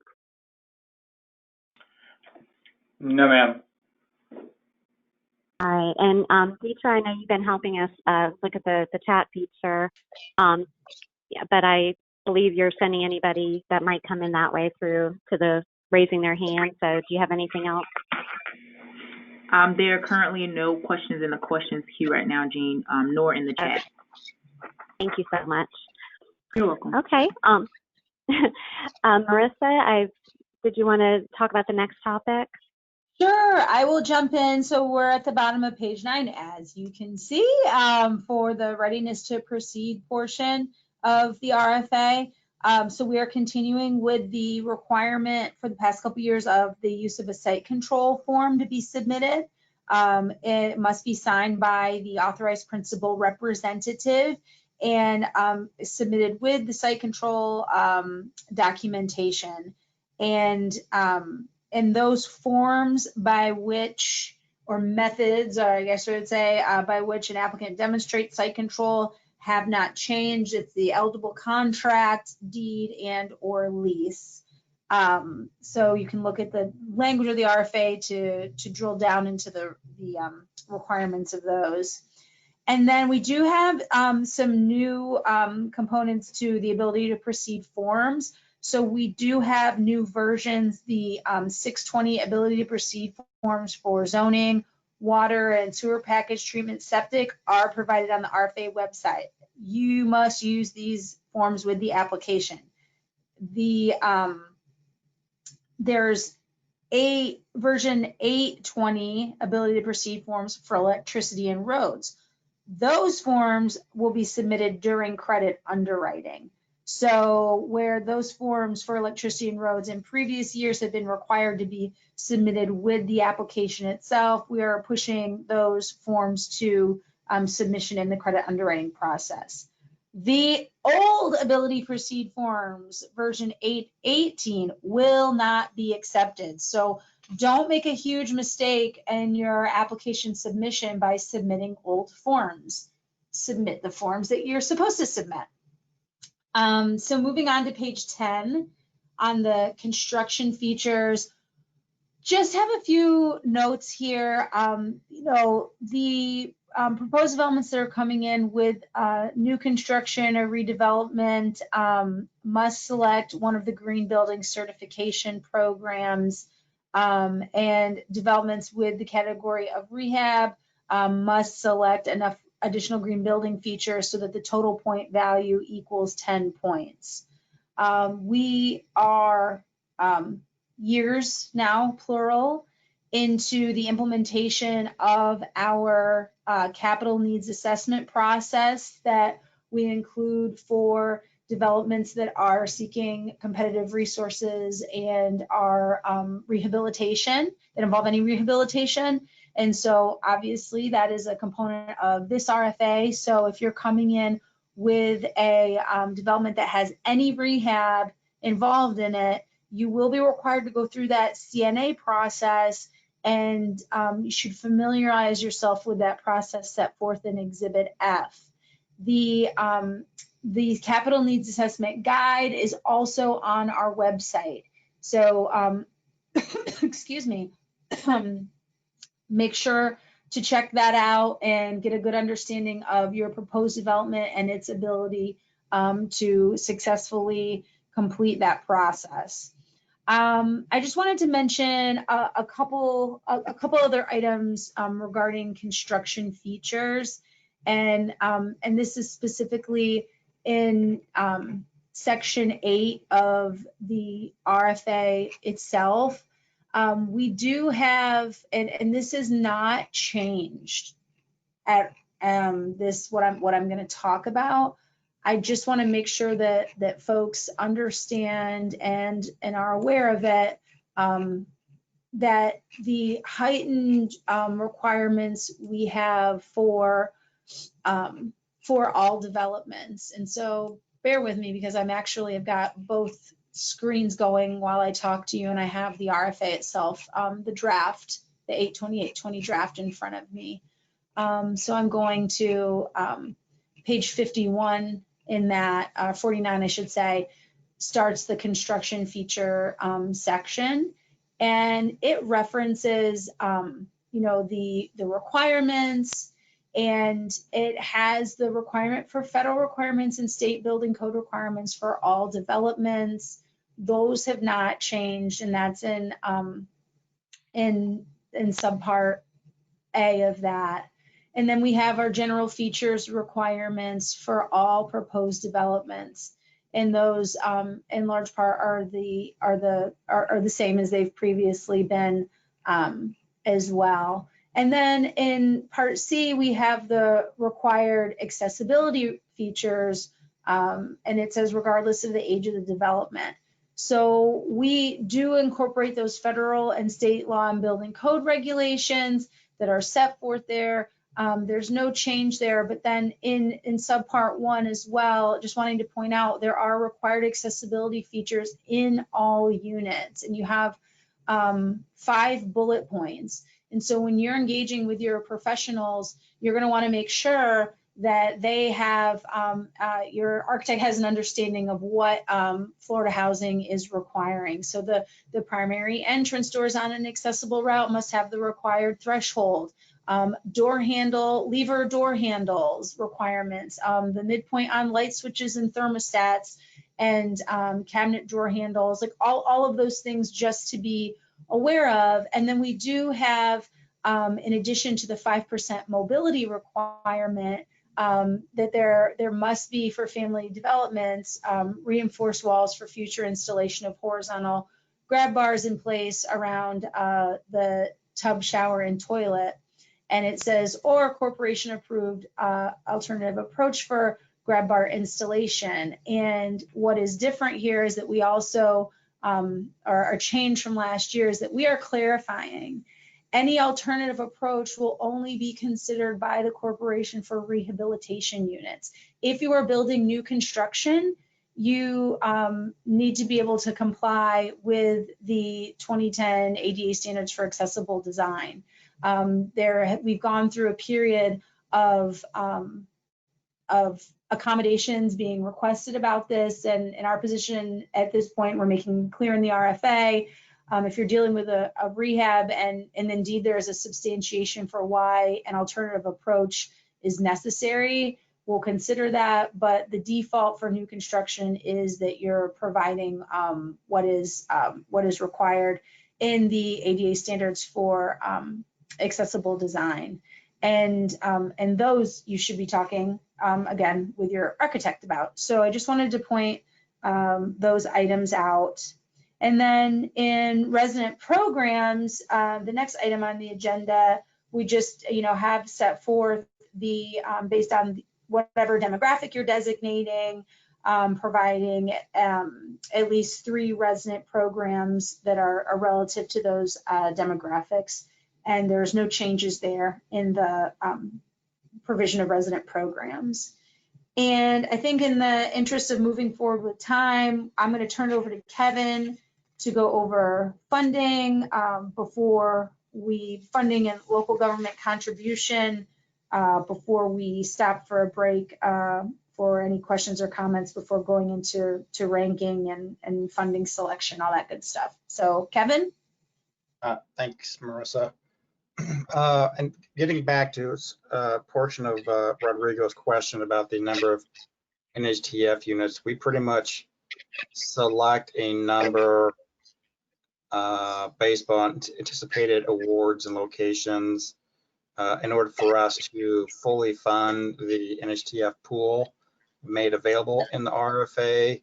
No, ma'am. All right, and Deetra, I know you've been helping us look at the chat feature, yeah, but I believe you're sending anybody that might come in that way through to the raising their hand. So do you have anything else? There are currently no questions in the questions queue right now, Jean, nor in the chat. Thank you so much. You're welcome. Okay. Marissa, did you want to talk about the next topic? Sure, I will jump in. So we're at the bottom of page 9, as you can see, for the readiness to proceed portion of the RFA. So we are continuing with the requirement for the past couple years of the use of a site control form to be submitted. It must be signed by the authorized principal representative and submitted with the site control documentation. And those forms by which, or methods, or I guess I would say, by which an applicant demonstrates site control have not changed. It's the eligible contract, deed, and or lease. So you can look at the language of the RFA to drill down into the requirements of those. And then we do have some new components to the ability to proceed forms. So we do have new versions, the 620 ability to proceed forms for zoning, water and sewer package treatment, septic are provided on the RFA website. You must use these forms with the application. There's a version 820 ability to proceed forms for electricity and roads. Those forms will be submitted during credit underwriting. So where those forms for electricity and roads in previous years have been required to be submitted with the application itself, we are pushing those forms to submission in the credit underwriting process. The old ability to proceed forms, version 818, will not be accepted. So don't make a huge mistake in your application submission by submitting old forms. Submit the forms that you're supposed to submit. So moving on to page 10 on the construction features, just have a few notes here. The proposed developments that are coming in with new construction or redevelopment must select one of the green building certification programs, and developments with the category of rehab must select enough additional green building features so that the total point value equals 10 points. We are years now, plural, into the implementation of our capital needs assessment process that we include for developments that are seeking competitive resources and are rehabilitation, that involve any rehabilitation. And so obviously that is a component of this RFA. So if you're coming in with a development that has any rehab involved in it, you will be required to go through that CNA process, and you should familiarize yourself with that process set forth in Exhibit F. The Capital Needs Assessment Guide is also on our website. So, excuse me, make sure to check that out and get a good understanding of your proposed development and its ability to successfully complete that process. I just wanted to mention a couple other items regarding construction features, and this is specifically in Section 8 of the RFA itself. We do have, and this is not changed at what I'm going to talk about. I just want to make sure that folks understand and are aware of it, that the heightened requirements we have for all developments. And so bear with me, because I've got both screens going while I talk to you, and I have the RFA itself, the draft, the 820 draft in front of me. So I'm going to page 51 in that, 49 I should say, starts the construction feature section. and it references, you know, the requirements, and it has the requirement for federal requirements and state building code requirements for all developments. Those have not changed, and that's in subpart A of that. And then we have our general features requirements for all proposed developments. And those, in large part, are the same as they've previously been as well. And then in part C, we have the required accessibility features, and it says regardless of the age of the development. So we do incorporate those federal and state law and building code regulations that are set forth there. There's no change there, but then in subpart 1 as well, just wanting to point out, there are required accessibility features in all units, and you have 5 bullet points. And so when you're engaging with your professionals, you're going to want to make sure that they have, your architect has an understanding of what Florida housing is requiring. So the primary entrance doors on an accessible route must have the required threshold. Door handle, lever door handles requirements, the midpoint on light switches and thermostats, and cabinet drawer handles, like all of those things just to be aware of. And then we do have, in addition to the 5% mobility requirement, that there must be, for family developments, reinforced walls for future installation of horizontal grab bars in place around the tub, shower, and toilet. And it says, or corporation approved alternative approach for grab bar installation. And what is different here is that we also, our change from last year is that we are clarifying any alternative approach will only be considered by the corporation for rehabilitation units. If you are building new construction, you need to be able to comply with the 2010 ADA standards for accessible design. We've gone through a period of accommodations being requested about this, and in our position at this point, we're making clear in the RFA, if you're dealing with a rehab and indeed there is a substantiation for why an alternative approach is necessary, we'll consider that. But the default for new construction is that you're providing what is required in the ADA standards for accessible design. And those you should be talking again with your architect about. So I just wanted to point those items out. And then in resident programs, the next item on the agenda, we just have set forth the based on whatever demographic you're designating, providing at least 3 resident programs that are relative to those demographics. And there's no changes there in the provision of resident programs. And I think in the interest of moving forward with time, I'm going to turn it over to Kevin to go over funding funding and local government contribution before we stop for a break for any questions or comments before going into ranking and funding selection, all that good stuff. So Kevin? Thanks, Marissa. And getting back to a portion of Rodrigo's question about the number of NHTF units, we pretty much select a number based on anticipated awards and locations in order for us to fully fund the NHTF pool made available in the RFA,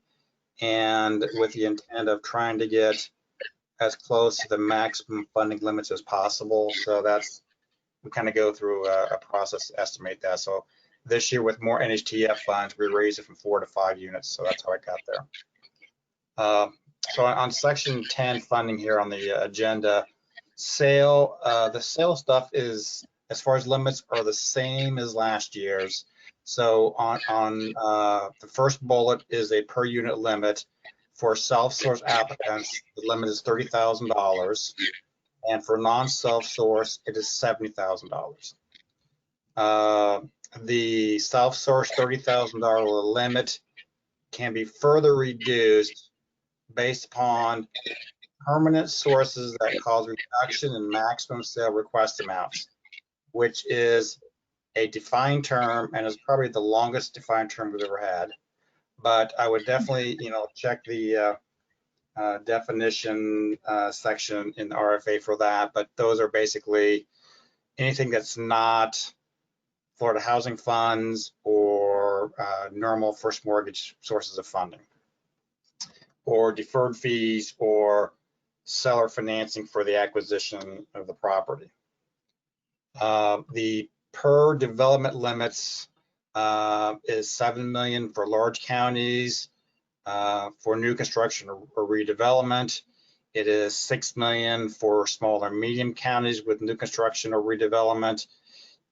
and with the intent of trying to get as close to the maximum funding limits as possible. So we kind of go through a process to estimate that. So this year with more NHTF funds, we raised it from 4 to 5 units. So that's how I got there. So on section 10 funding here on the agenda, the sale stuff is, as far as limits, are the same as last year's. So on the first bullet is a per unit limit. For self-source applicants, the limit is $30,000, and for non-self-source, it is $70,000. The self-source $30,000 limit can be further reduced based upon permanent sources that cause reduction in maximum sale request amounts, which is a defined term and is probably the longest defined term we've ever had. But I would definitely, check the definition section in the RFA for that. But those are basically anything that's not Florida housing funds or normal first mortgage sources of funding, or deferred fees, or seller financing for the acquisition of the property. The per development limits is 7 million for large counties. For new construction or redevelopment, it is 6 million for small or medium counties with new construction or redevelopment,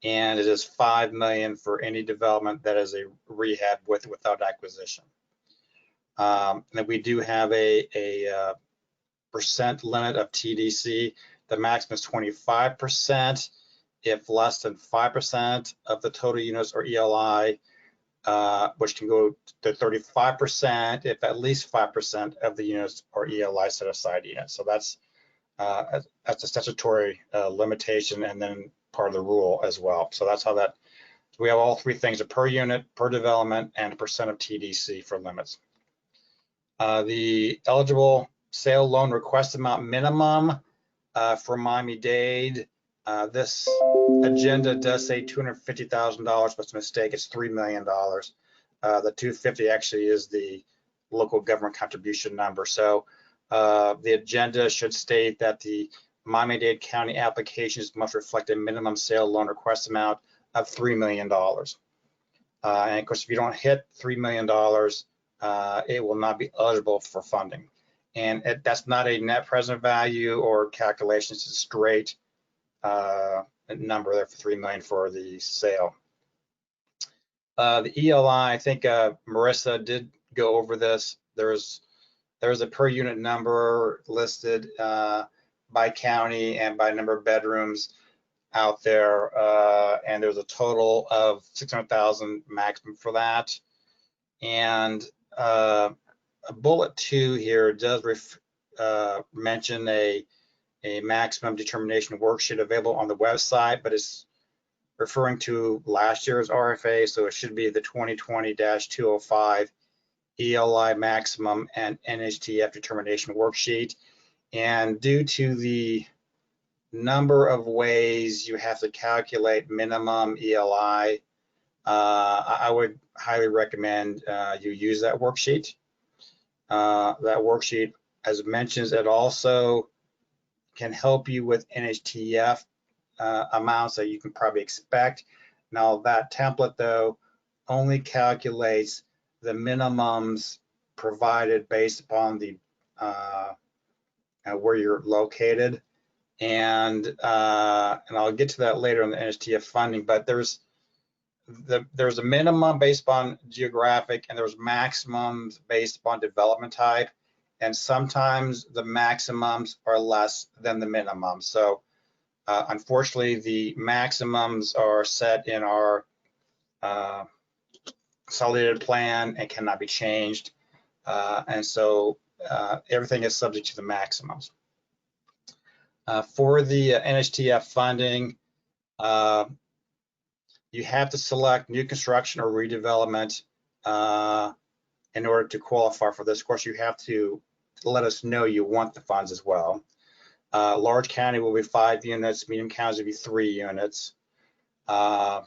and it is 5 million for any development that is a rehab with or without acquisition. And we do have a percent limit of TDC. The maximum is 25%. If less than 5% of the total units are ELI, which can go to 35% if at least 5% of the units are ELI set aside units. So that's a statutory limitation, and then part of the rule as well. So that's how that, so we have all three things: a per unit, per development, and a percent of TDC for limits. The eligible sale loan request amount minimum for Miami-Dade. This agenda does say $250,000, but it's a mistake. It's $3 million. The 250 actually is the local government contribution number. So the agenda should state that the Miami-Dade County applications must reflect a minimum sale loan request amount of $3 million. And of course, if you don't hit $3 million, it will not be eligible for funding. And that's not a net present value or calculation. It's a straight number there for 3 million for the sale. The ELI, I think Marissa did go over this. There's a per unit number listed by county and by number of bedrooms out there, and there's a total of 600,000 maximum for that. And bullet 2 here does mention a maximum determination worksheet available on the website, but it's referring to last year's RFA, so it should be the 2020-205 ELI maximum and NHTF determination worksheet. And due to the number of ways you have to calculate minimum ELI, I would highly recommend you use that worksheet. That worksheet, as it mentions, it also can help you with NHTF amounts that you can probably expect. Now that template though only calculates the minimums provided based upon the where you're located, and I'll get to that later on the NHTF funding. But there's a minimum based upon geographic, and there's maximums based upon development type, and sometimes the maximums are less than the minimums. So unfortunately, the maximums are set in our consolidated plan and cannot be changed, and so everything is subject to the maximums. For the NHTF funding, you have to select new construction or redevelopment in order to qualify for this. Of course, you have to let us know you want the funds as well. Large county will be 5 units, medium counties will be 3 units. And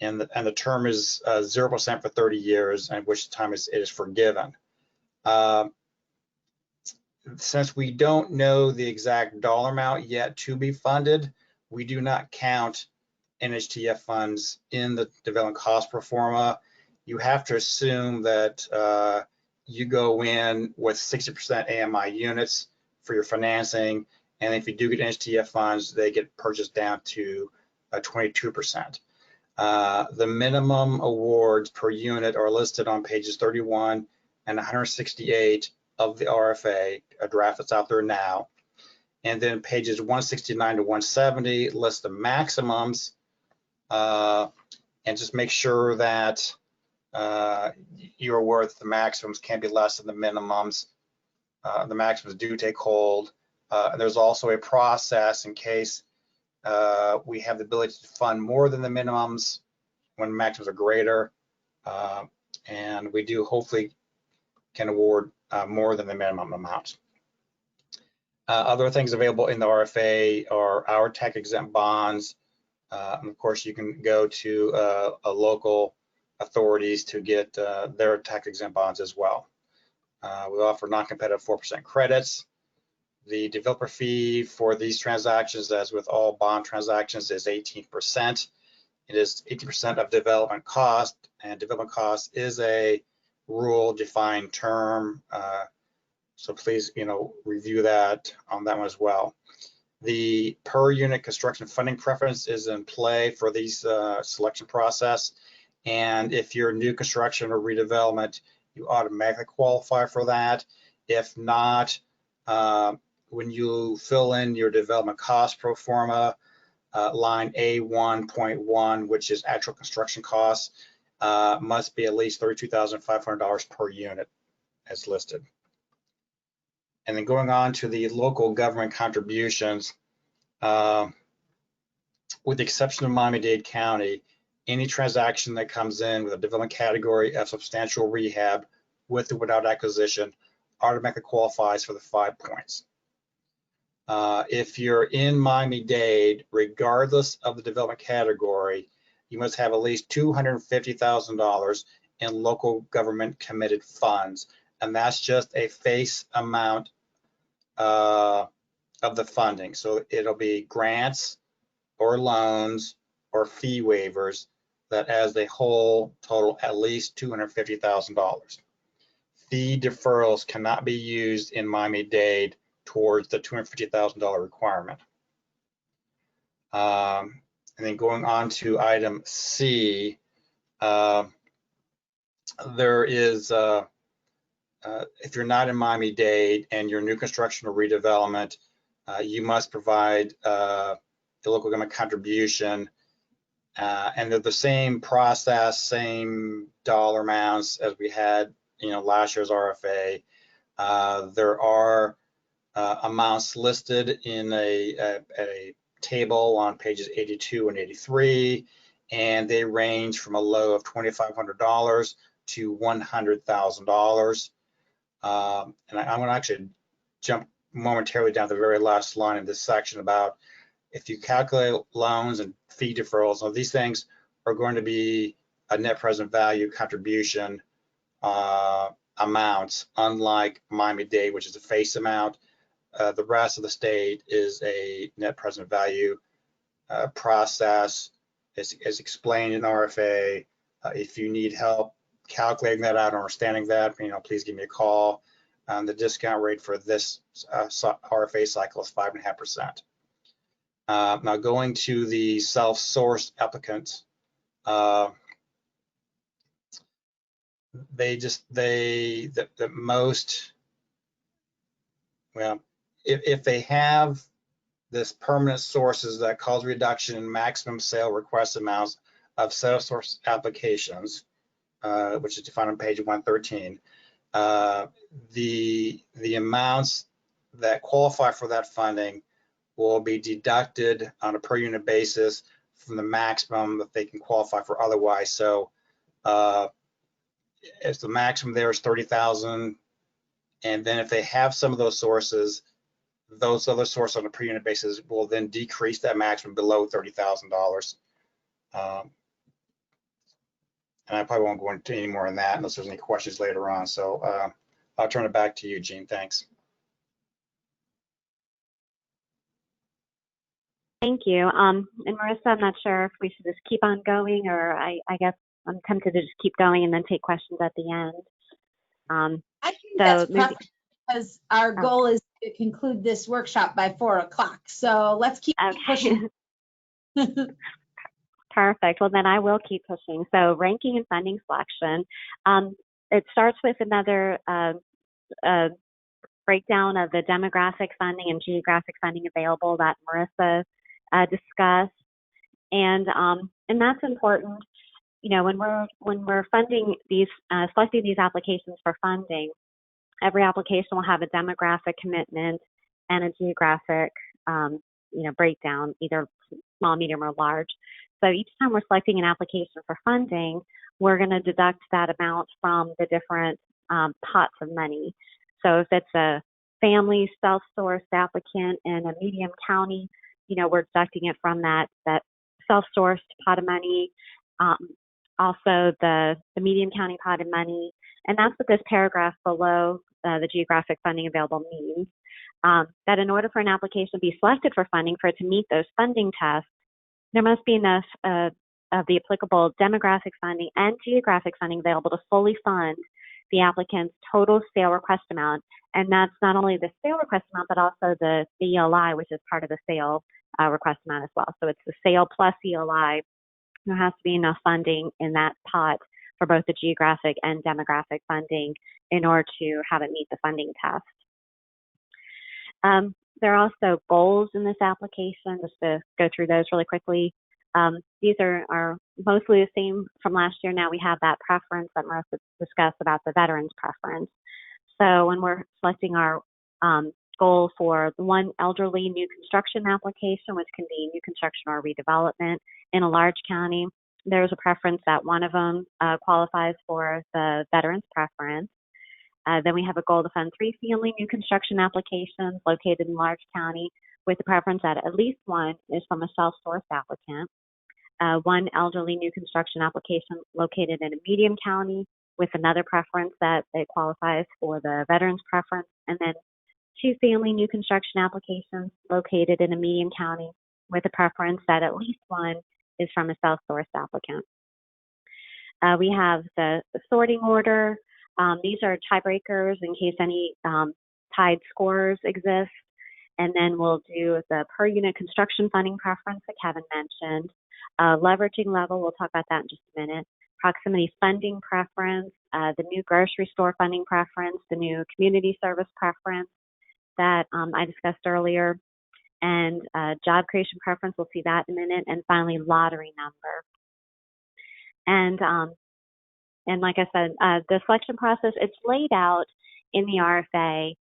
the term is 0% for 30 years, and which time it is forgiven. Since we don't know the exact dollar amount yet to be funded, we do not count NHTF funds in the development cost pro forma. You have to assume that you go in with 60% AMI units for your financing, and if you do get NHTF funds, they get purchased down to 22%. The minimum awards per unit are listed on pages 31 and 168 of the RFA, a draft that's out there now. And then pages 169 to 170 list the maximums, and just make sure that you're aware that the maximums can be less than the minimums. the maximums do take hold. And there's also a process in case we have the ability to fund more than the minimums when maximums are greater. And we do hopefully can award more than the minimum amount. Other things available in the RFA are our tax exempt bonds. And of course, you can go to a local authorities to get their tax exempt bonds as well. We offer non-competitive 4% credits. The developer fee for these transactions, as with all bond transactions, is 18%. It is 18% of development cost, and development cost is a rule-defined term. So please, review that on that one as well. The per unit construction funding preference is in play for these selection process. And if you're new construction or redevelopment, you automatically qualify for that. If not, when you fill in your development cost pro forma, line A1.1, which is actual construction costs, must be at least $32,500 per unit as listed. And then going on to the local government contributions, with the exception of Miami-Dade County, any transaction that comes in with a development category of substantial rehab with or without acquisition automatically qualifies for the 5 points. If you're in Miami-Dade, regardless of the development category, you must have at least $250,000 in local government committed funds. And that's just a face amount of the funding. So it'll be grants or loans or fee waivers that as a whole total at least $250,000. Fee deferrals cannot be used in Miami-Dade towards the $250,000 requirement. And then going on to item C, there is, if you're not in Miami-Dade and you're new construction or redevelopment, you must provide the local government contribution, and they're the same process, same dollar amounts as we had, last year's RFA. There are amounts listed in a table on pages 82 and 83, and they range from a low of $2,500 to $100,000. And I'm going to actually jump momentarily down to the very last line in this section about if you calculate loans and fee deferrals, now these things are going to be a net present value contribution amounts, unlike Miami-Dade, which is a face amount. The rest of the state is a net present value process, as explained in RFA. If you need help calculating that out or understanding that, please give me a call. The discount rate for this RFA cycle is 5.5%. Now going to the self-sourced applicants, the most, well, if they have this permanent sources that cause reduction in maximum sale request amounts of self-source applications, which is defined on page 113, the amounts that qualify for that funding will be deducted on a per unit basis from the maximum that they can qualify for otherwise. So if the maximum there is 30,000, and then if they have some of those sources, those other sources on a per unit basis will then decrease that maximum below $30,000. And I probably won't go into any more on that unless there's any questions later on. So I'll turn it back to you, Jean. Thanks. Thank you. And Marissa, I'm not sure if we should just keep on going, or I guess I'm tempted to just keep going and then take questions at the end. I think that's preferable because our goal is to conclude this workshop by 4 o'clock. So let's keep pushing. Perfect. Well, then I will keep pushing. So ranking and funding selection. It starts with another breakdown of the demographic funding and geographic funding available that Marissa discussed. And that's important. When we're funding these, selecting these applications for funding, Every application will have a demographic commitment and a geographic breakdown, either small, medium, or large. So each time we're selecting an application for funding, we're going to deduct that amount from the different pots of money. So if it's a family self-sourced applicant in a medium county, we're deducting it from that self-sourced pot of money, also the medium county pot of money. And that's what this paragraph below the geographic funding available means. That in order for an application to be selected for funding, for it to meet those funding tests, there must be enough of the applicable demographic funding and geographic funding available to fully fund the applicant's total sale request amount. And that's not only the sale request amount, but also the ELI, which is part of the sale request amount as well. So it's the sale plus ELI. There has to be enough funding in that pot for both the geographic and demographic funding in order to have it meet the funding test. There are also goals in this application, just to go through those really quickly. These are mostly the same from last year. Now we have that preference that Marissa discussed about the veterans preference. So when we're selecting our goal for one elderly new construction application, which can be new construction or redevelopment in a large county, there's a preference that one of them qualifies for the veterans preference. Then we have a goal to fund 3 family new construction applications located in large county with the preference that at least one is from a self-sourced applicant. 1 elderly new construction application located in a medium county with another preference that it qualifies for the veterans preference. And then 2 family new construction applications located in a medium county with a preference that at least one is from a self-sourced applicant. We have the sorting order. These are tiebreakers in case any tied scores exist. And then we'll do the per unit construction funding preference that Kevin mentioned. Leveraging level, we'll talk about that in just a minute. Proximity funding preference, the new grocery store funding preference, the new community service preference that I discussed earlier, and job creation preference, we'll see that in a minute, and finally lottery number. And like I said, the selection process, it's laid out in the RFA.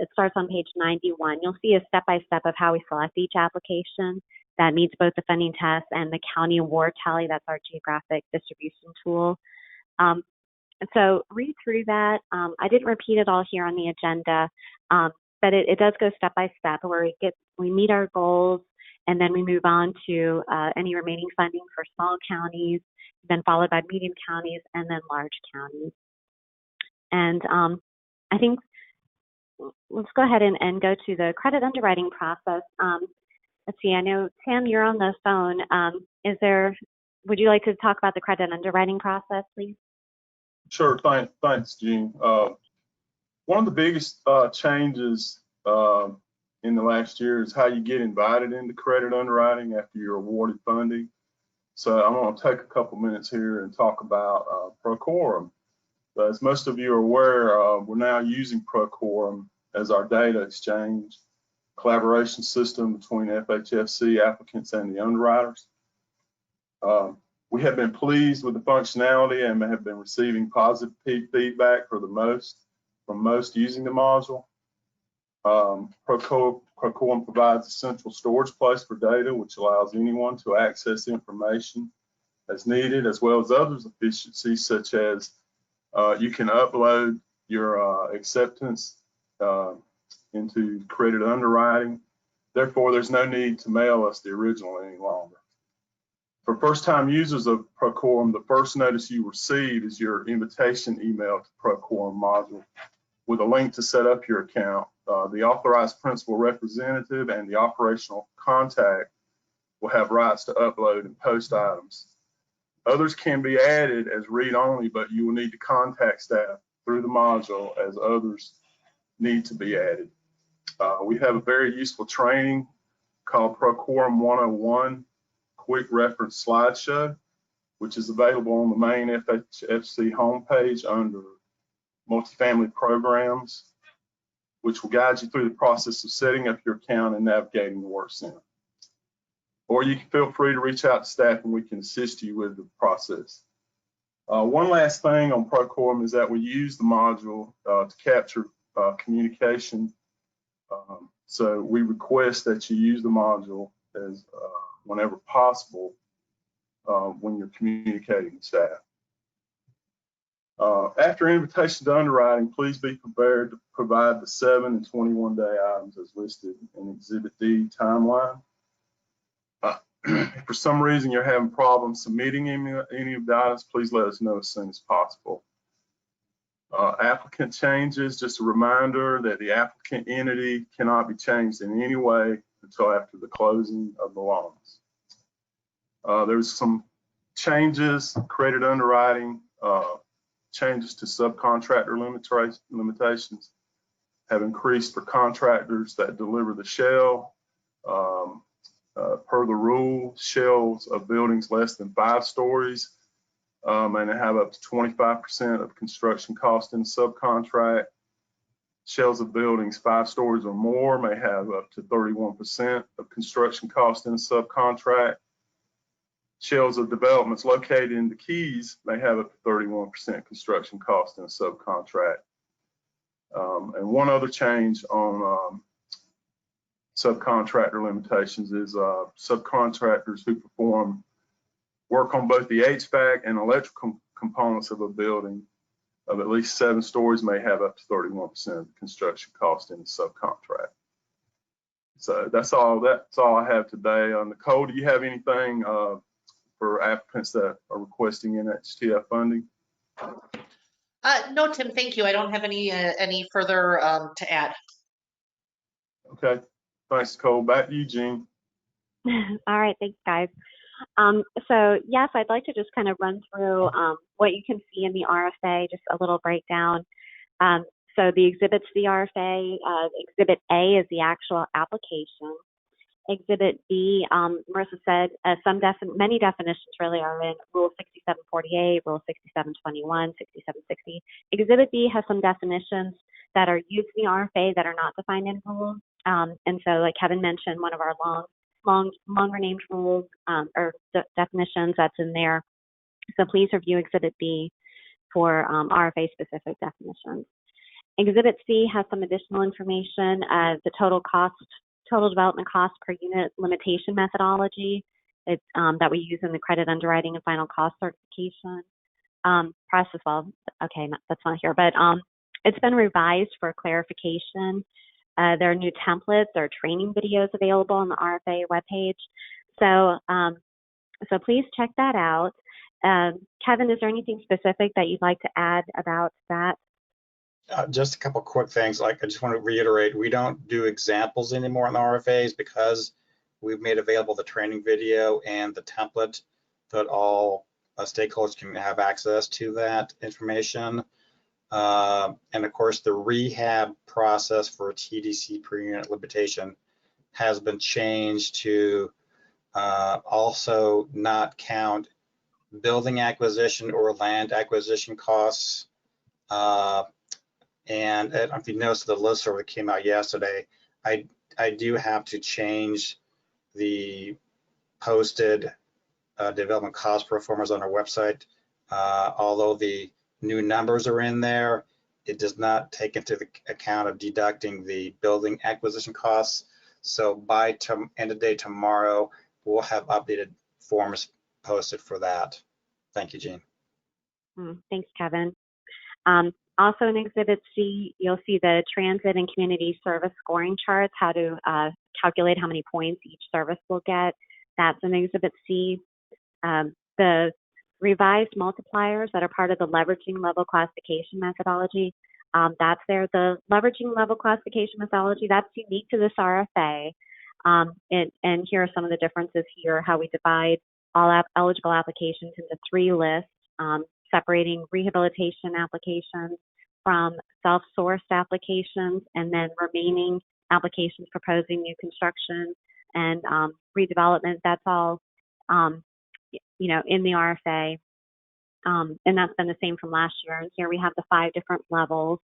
It starts on page 91. You'll see a step-by-step of how we select each application that meets both the funding test and the county award tally. That's our geographic distribution tool. So read through that. I didn't repeat it all here on the agenda, but it does go step-by-step where we meet our goals, and then we move on to any remaining funding for small counties, then followed by medium counties, and then large counties. And I think let's go ahead and go to the credit underwriting process. Let's see, I know, Tim, you're on the phone. Would you like to talk about the credit underwriting process, please? Sure, thanks, Jean. One of the biggest changes in the last year is how you get invited into credit underwriting after you're awarded funding. So I'm going to take a couple minutes here and talk about Procorum. But as most of you are aware, we're now using Procorum as our data exchange collaboration system between FHFC applicants and the underwriters. We have been pleased with the functionality and have been receiving positive feedback from most using the module. Procorum provides a central storage place for data, which allows anyone to access information as needed, as well as other efficiencies, such as you can upload your acceptance into credit underwriting. Therefore, there's no need to mail us the original any longer. For first-time users of Procorum, the first notice you receive is your invitation email to Procorum module with a link to set up your account. The authorized principal representative and the operational contact will have rights to upload and post items. Others can be added as read-only, but you will need to contact staff through the module as others need to be added. We have a very useful training called Procorum 101 Quick Reference Slideshow, which is available on the main FHFC homepage under Multifamily Programs, which will guide you through the process of setting up your account and navigating the Work Center. Or you can feel free to reach out to staff and we can assist you with the process. One last thing on Procorum is that we use the module to capture communication. So we request that you use the module as whenever possible when you're communicating with staff. After invitation to underwriting, please be prepared to provide the 7 and 21-day items as listed in Exhibit D timeline. If for some reason you're having problems submitting any of the items, please let us know as soon as possible. Applicant changes, just a reminder that the applicant entity cannot be changed in any way until after the closing of the loans. There's some changes, credit underwriting, changes to subcontractor limitations have increased for contractors that deliver the shell. Per the rule, shells of buildings less than 5 stories and have up to 25% of construction cost in subcontract. Shells of buildings 5 stories or more may have up to 31% of construction cost in subcontract. Shells of developments located in the Keys may have up to 31% construction cost in a subcontract. And one other change on subcontractor limitations is subcontractors who perform work on both the HVAC and electrical components of a building of at least 7 stories may have up to 31% of the construction cost in the subcontract. So that's all I have today. Nicole, do you have anything for applicants that are requesting NHTF funding? No, Tim, thank you. I don't have any further to add. Okay, thanks, Nicole. Back to you, Jean. All right, thanks, guys. So yes, I'd like to just kind of run through what you can see in the RFA, just a little breakdown. So the exhibits to the RFA, Exhibit A is the actual application. Exhibit B, Marissa said many definitions really are in Rule 6748, Rule 6721, 6760. Exhibit B has some definitions that are used in the RFA that are not defined in rules. And so like Kevin mentioned, one of our longer named rules or definitions that's in there. So please review Exhibit B for RFA specific definitions. Exhibit C has some additional information, the total development cost per unit limitation methodology that we use in the credit underwriting and final cost certification process. Well, okay, that's not here, but it's been revised for clarification. There are new templates, there are training videos available on the RFA webpage. So please check that out. Kevin, is there anything specific that you'd like to add about that? Just a couple quick things. Like I just want to reiterate, we don't do examples anymore in the RFAs because we've made available the training video and the template that all stakeholders can have access to that information. And of course, the rehab process for a TDC per unit limitation has been changed to also not count building acquisition or land acquisition costs. And if you notice the listserv that came out yesterday, I do have to change the posted development cost performers on our website. Although the new numbers are in there, it does not take into the account of deducting the building acquisition costs. So by end of day tomorrow, we'll have updated forms posted for that. Thank you, Jean. Thanks, Kevin. Also in Exhibit C, you'll see the transit and community service scoring charts, how to calculate how many points each service will get. That's in Exhibit C. The revised multipliers that are part of the leveraging level classification methodology, that's there. The leveraging level classification methodology, that's unique to this RFA. And here are some of the differences here, how we divide all eligible applications into 3 lists, separating rehabilitation applications from self-sourced applications, and then remaining applications proposing new construction and redevelopment. That's all, in the RFA. And that's been the same from last year. And here we have the 5 different levels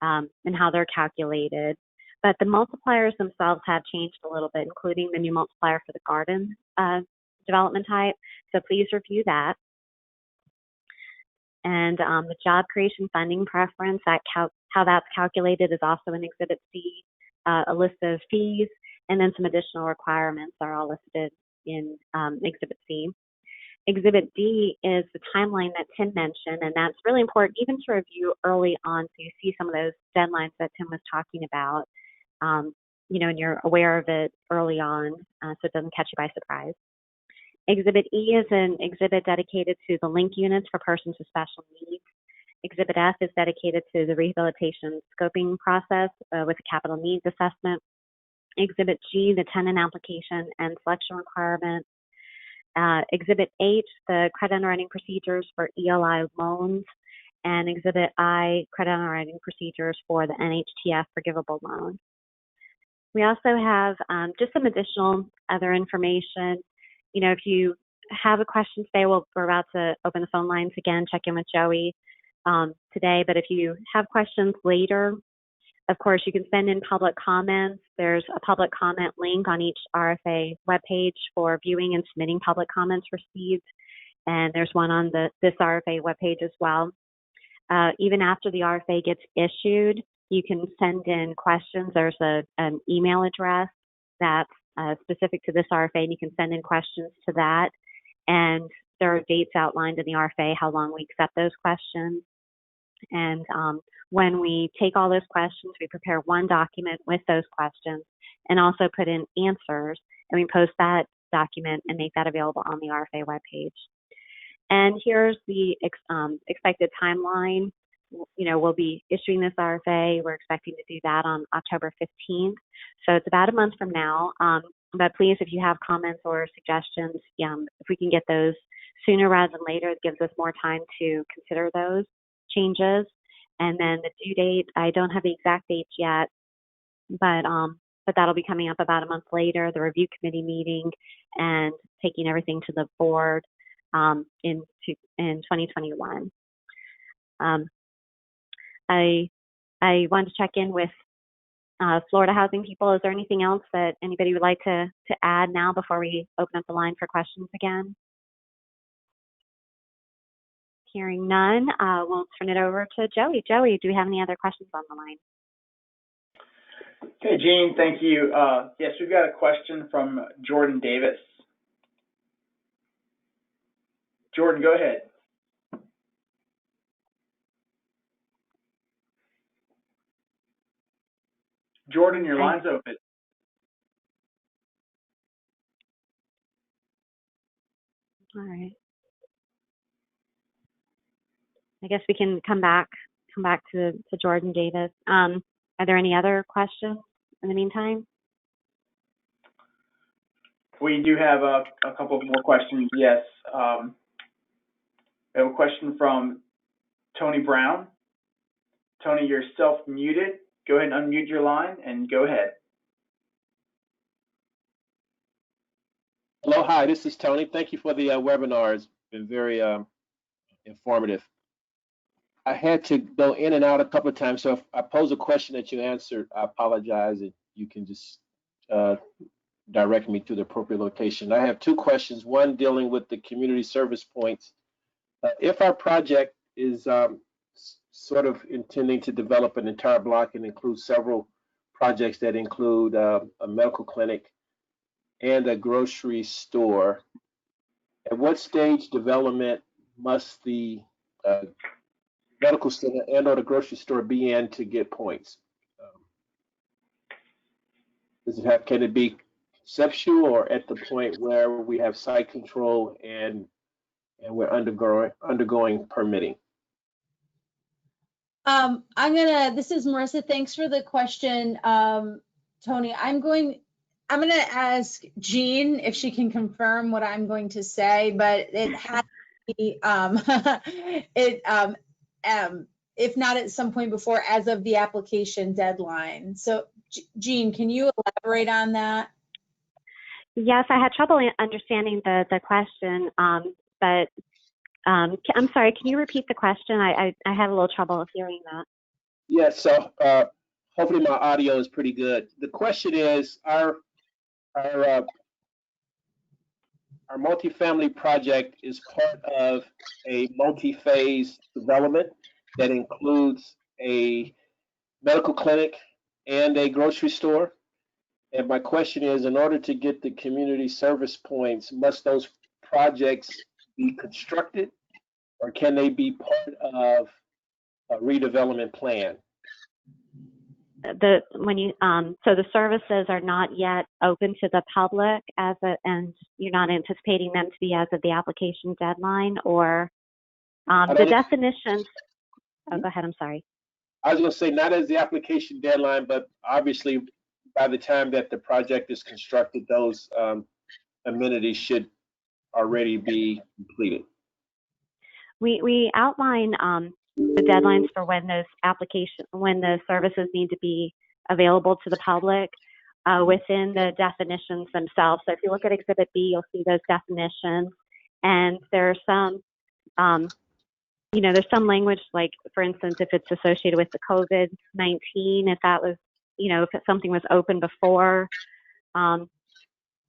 and how they're calculated. But the multipliers themselves have changed a little bit, including the new multiplier for the garden development type. So please review that. And the job creation funding preference, how that's calculated is also in Exhibit C, a list of fees, and then some additional requirements are all listed in Exhibit C. Exhibit D is the timeline that Tim mentioned, and that's really important even to review early on so you see some of those deadlines that Tim was talking about, and you're aware of it early on so it doesn't catch you by surprise. Exhibit E is an exhibit dedicated to the link units for persons with special needs. Exhibit F is dedicated to the rehabilitation scoping process with a capital needs assessment. Exhibit G, the tenant application and selection requirements. Exhibit H, the credit underwriting procedures for ELI loans. And Exhibit I, credit underwriting procedures for the NHTF forgivable loan. We also have just some additional other information. If you have a question today, we're about to open the phone lines again, check in with Joey today. But if you have questions later, of course, you can send in public comments. There's a public comment link on each RFA webpage for viewing and submitting public comments received. And there's one on this RFA webpage as well. Even after the RFA gets issued, you can send in questions. There's an email address that's specific to this RFA, and you can send in questions to that. And there are dates outlined in the RFA, how long we accept those questions. And when we take all those questions, we prepare one document with those questions and also put in answers, and we post that document and make that available on the RFA webpage. And here's the expected timeline. We'll be issuing this RFA. We're expecting to do that on October 15th. So it's about a month from now. But please, if you have comments or suggestions, if we can get those sooner rather than later, it gives us more time to consider those changes. And then the due date, I don't have the exact dates yet, but that'll be coming up about a month later, the review committee meeting, and taking everything to the board in 2021. I wanted to check in with Florida housing people. Is there anything else that anybody would like to add now before we open up the line for questions again? Hearing none, we'll turn it over to Joey. Joey, do we have any other questions on the line? Okay, Jean, thank you. Yes, we've got a question from Jordan Davis. Jordan, go ahead. Jordan, your line's open. All right. I guess we can come back to Jordan Davis. Are there any other questions in the meantime? We do have a couple of more questions, yes. We have a question from Tony Brown. Tony, you're self-muted. Go ahead and unmute your line and go ahead. Hello, hi, this is Tony. Thank you for the webinar. It's been very informative. I had to go in and out a couple of times, so if I pose a question that you answered, I apologize. You can just direct me to the appropriate location. I have two questions, one dealing with the community service points. If our project is sort of intending to develop an entire block and include several projects that include a medical clinic and a grocery store, at what stage development must the medical center and or the grocery store be in to get points? Can it be conceptual or at the point where we have site control and we're undergoing permitting? This is Marissa. Thanks for the question, Tony. I'm going to ask Jean if she can confirm what I'm going to say, but it has to be, if not at some point before, as of the application deadline. So Jean, can you elaborate on that? Yes, I had trouble understanding the question, but I'm sorry, can you repeat the question? I had a little trouble hearing that. Yes, so hopefully my audio is pretty good. The question is, our our multifamily project is part of a multi-phase development that includes a medical clinic and a grocery store. And my question is, in order to get the community service points, must those projects be constructed, or can they be part of a redevelopment plan? So the services are not yet open to the public and you're not anticipating them to be as of the application deadline, or the definitions. Oh, go ahead. I'm sorry. I was going to say not as the application deadline, but obviously by the time that the project is constructed, those amenities should already be completed. We outline the deadlines for when the services need to be available to the public within the definitions themselves. So if you look at Exhibit B, you'll see those definitions, and there's some, there's some language, like for instance, if it's associated with the COVID-19, if that was, if something was open before,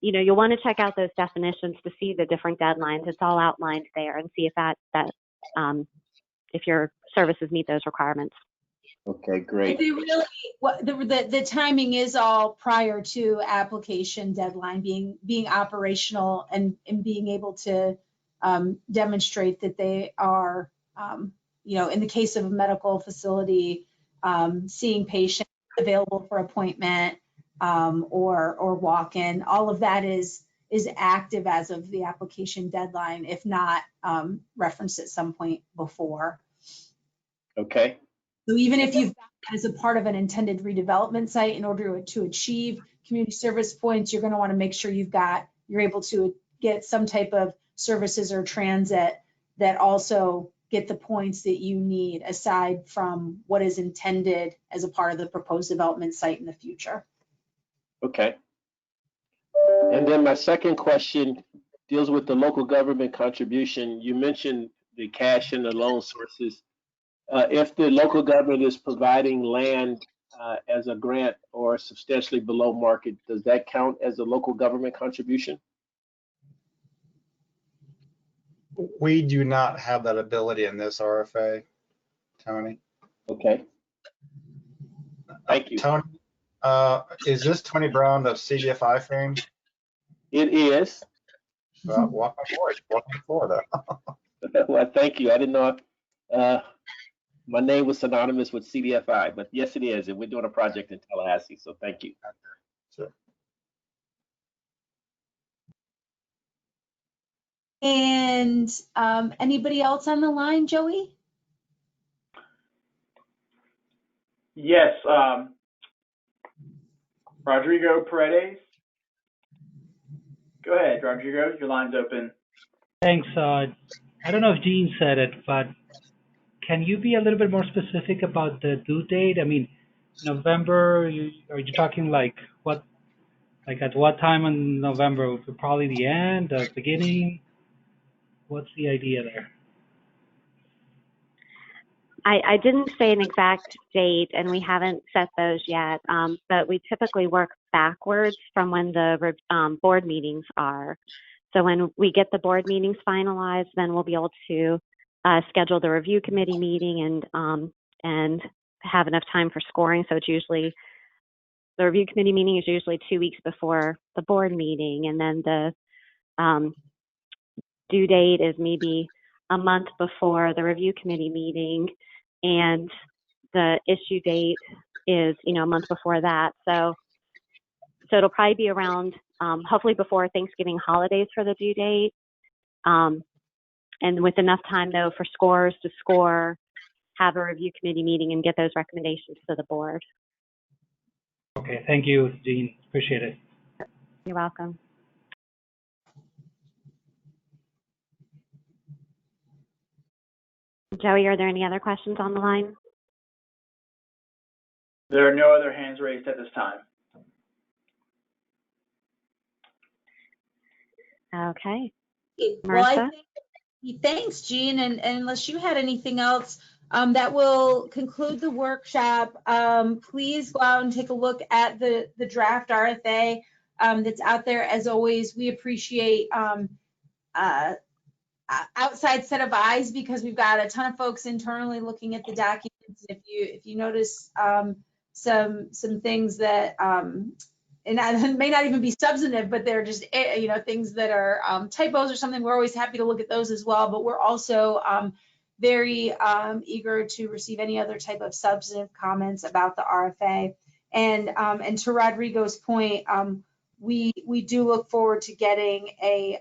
you'll want to check out those definitions to see the different deadlines. It's all outlined there, and see if if your services meet those requirements. Okay, great. They really, the timing is all prior to application deadline being operational and being able to demonstrate that they are, in the case of a medical facility, seeing patients available for appointment or walk-in. All of that is active as of the application deadline, if not referenced at some point before. Okay. So even if you've got that as a part of an intended redevelopment site, in order to achieve community service points, you're going to want to make sure you're able to get some type of services or transit that also get the points that you need, aside from what is intended as a part of the proposed development site in the future. Okay. And then my second question deals with the local government contribution. You mentioned the cash and the loan sources. If the local government is providing land as a grant or substantially below market, does that count as a local government contribution? We do not have that ability in this RFA, Tony. Okay. Thank you. Tony, is this Tony Brown of CDFI fame? It is. Well, welcome aboard. Welcome to Florida. Well, thank you. I didn't know my name was synonymous with CDFI, but yes, it is. And we're doing a project in Tallahassee, so thank you. Sure. And anybody else on the line, Joey? Yes, Rodrigo Paredes. Go ahead, Rodrigo, your line's open. Thanks. I don't know if Jean said it, but can you be a little bit more specific about the due date? I mean, November, are you talking like at what time in November? Probably the end, the beginning? What's the idea there? I didn't say an exact date, and we haven't set those yet, but we typically work backwards from when the board meetings are. So when we get the board meetings finalized, then we'll be able to schedule the review committee meeting and have enough time for scoring. So it's usually, the review committee meeting is usually 2 weeks before the board meeting, and then the due date is maybe a month before the review committee meeting, and the issue date is, a month before that. So it'll probably be around, hopefully before Thanksgiving holidays for the due date, and with enough time though for scorers to score, have a review committee meeting, and get those recommendations to the board. Okay, thank you, Jean. Appreciate it. You're welcome. Joey, are there any other questions on the line? There are no other hands raised at this time. Okay. Well, thanks, Jean. And unless you had anything else, that will conclude the workshop. Please go out and take a look at the draft RFA that's out there. As always, we appreciate outside set of eyes, because we've got a ton of folks internally looking at the documents. If you notice some things that and that may not even be substantive, but they're just things that are typos or something, we're always happy to look at those as well. But we're also very eager to receive any other type of substantive comments about the RFA. And to Rodrigo's point, we do look forward to getting a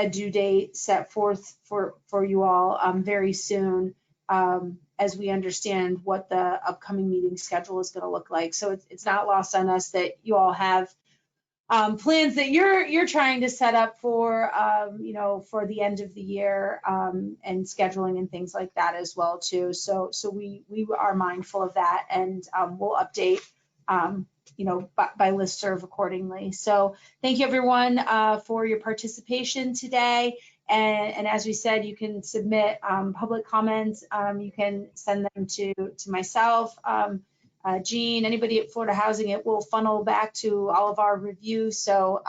due date set forth for you all very soon, as we understand what the upcoming meeting schedule is going to look like. So it's not lost on us that you all have plans that you're trying to set up for for the end of the year, and scheduling and things like that as well too. So we are mindful of that, and we'll update by listserv accordingly. So thank you everyone for your participation today. And as we said, you can submit public comments. You can send them to myself, Jean, anybody at Florida Housing. It will funnel back to all of our reviews. So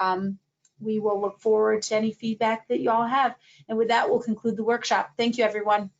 we will look forward to any feedback that you all have. And with that, we'll conclude the workshop. Thank you, everyone.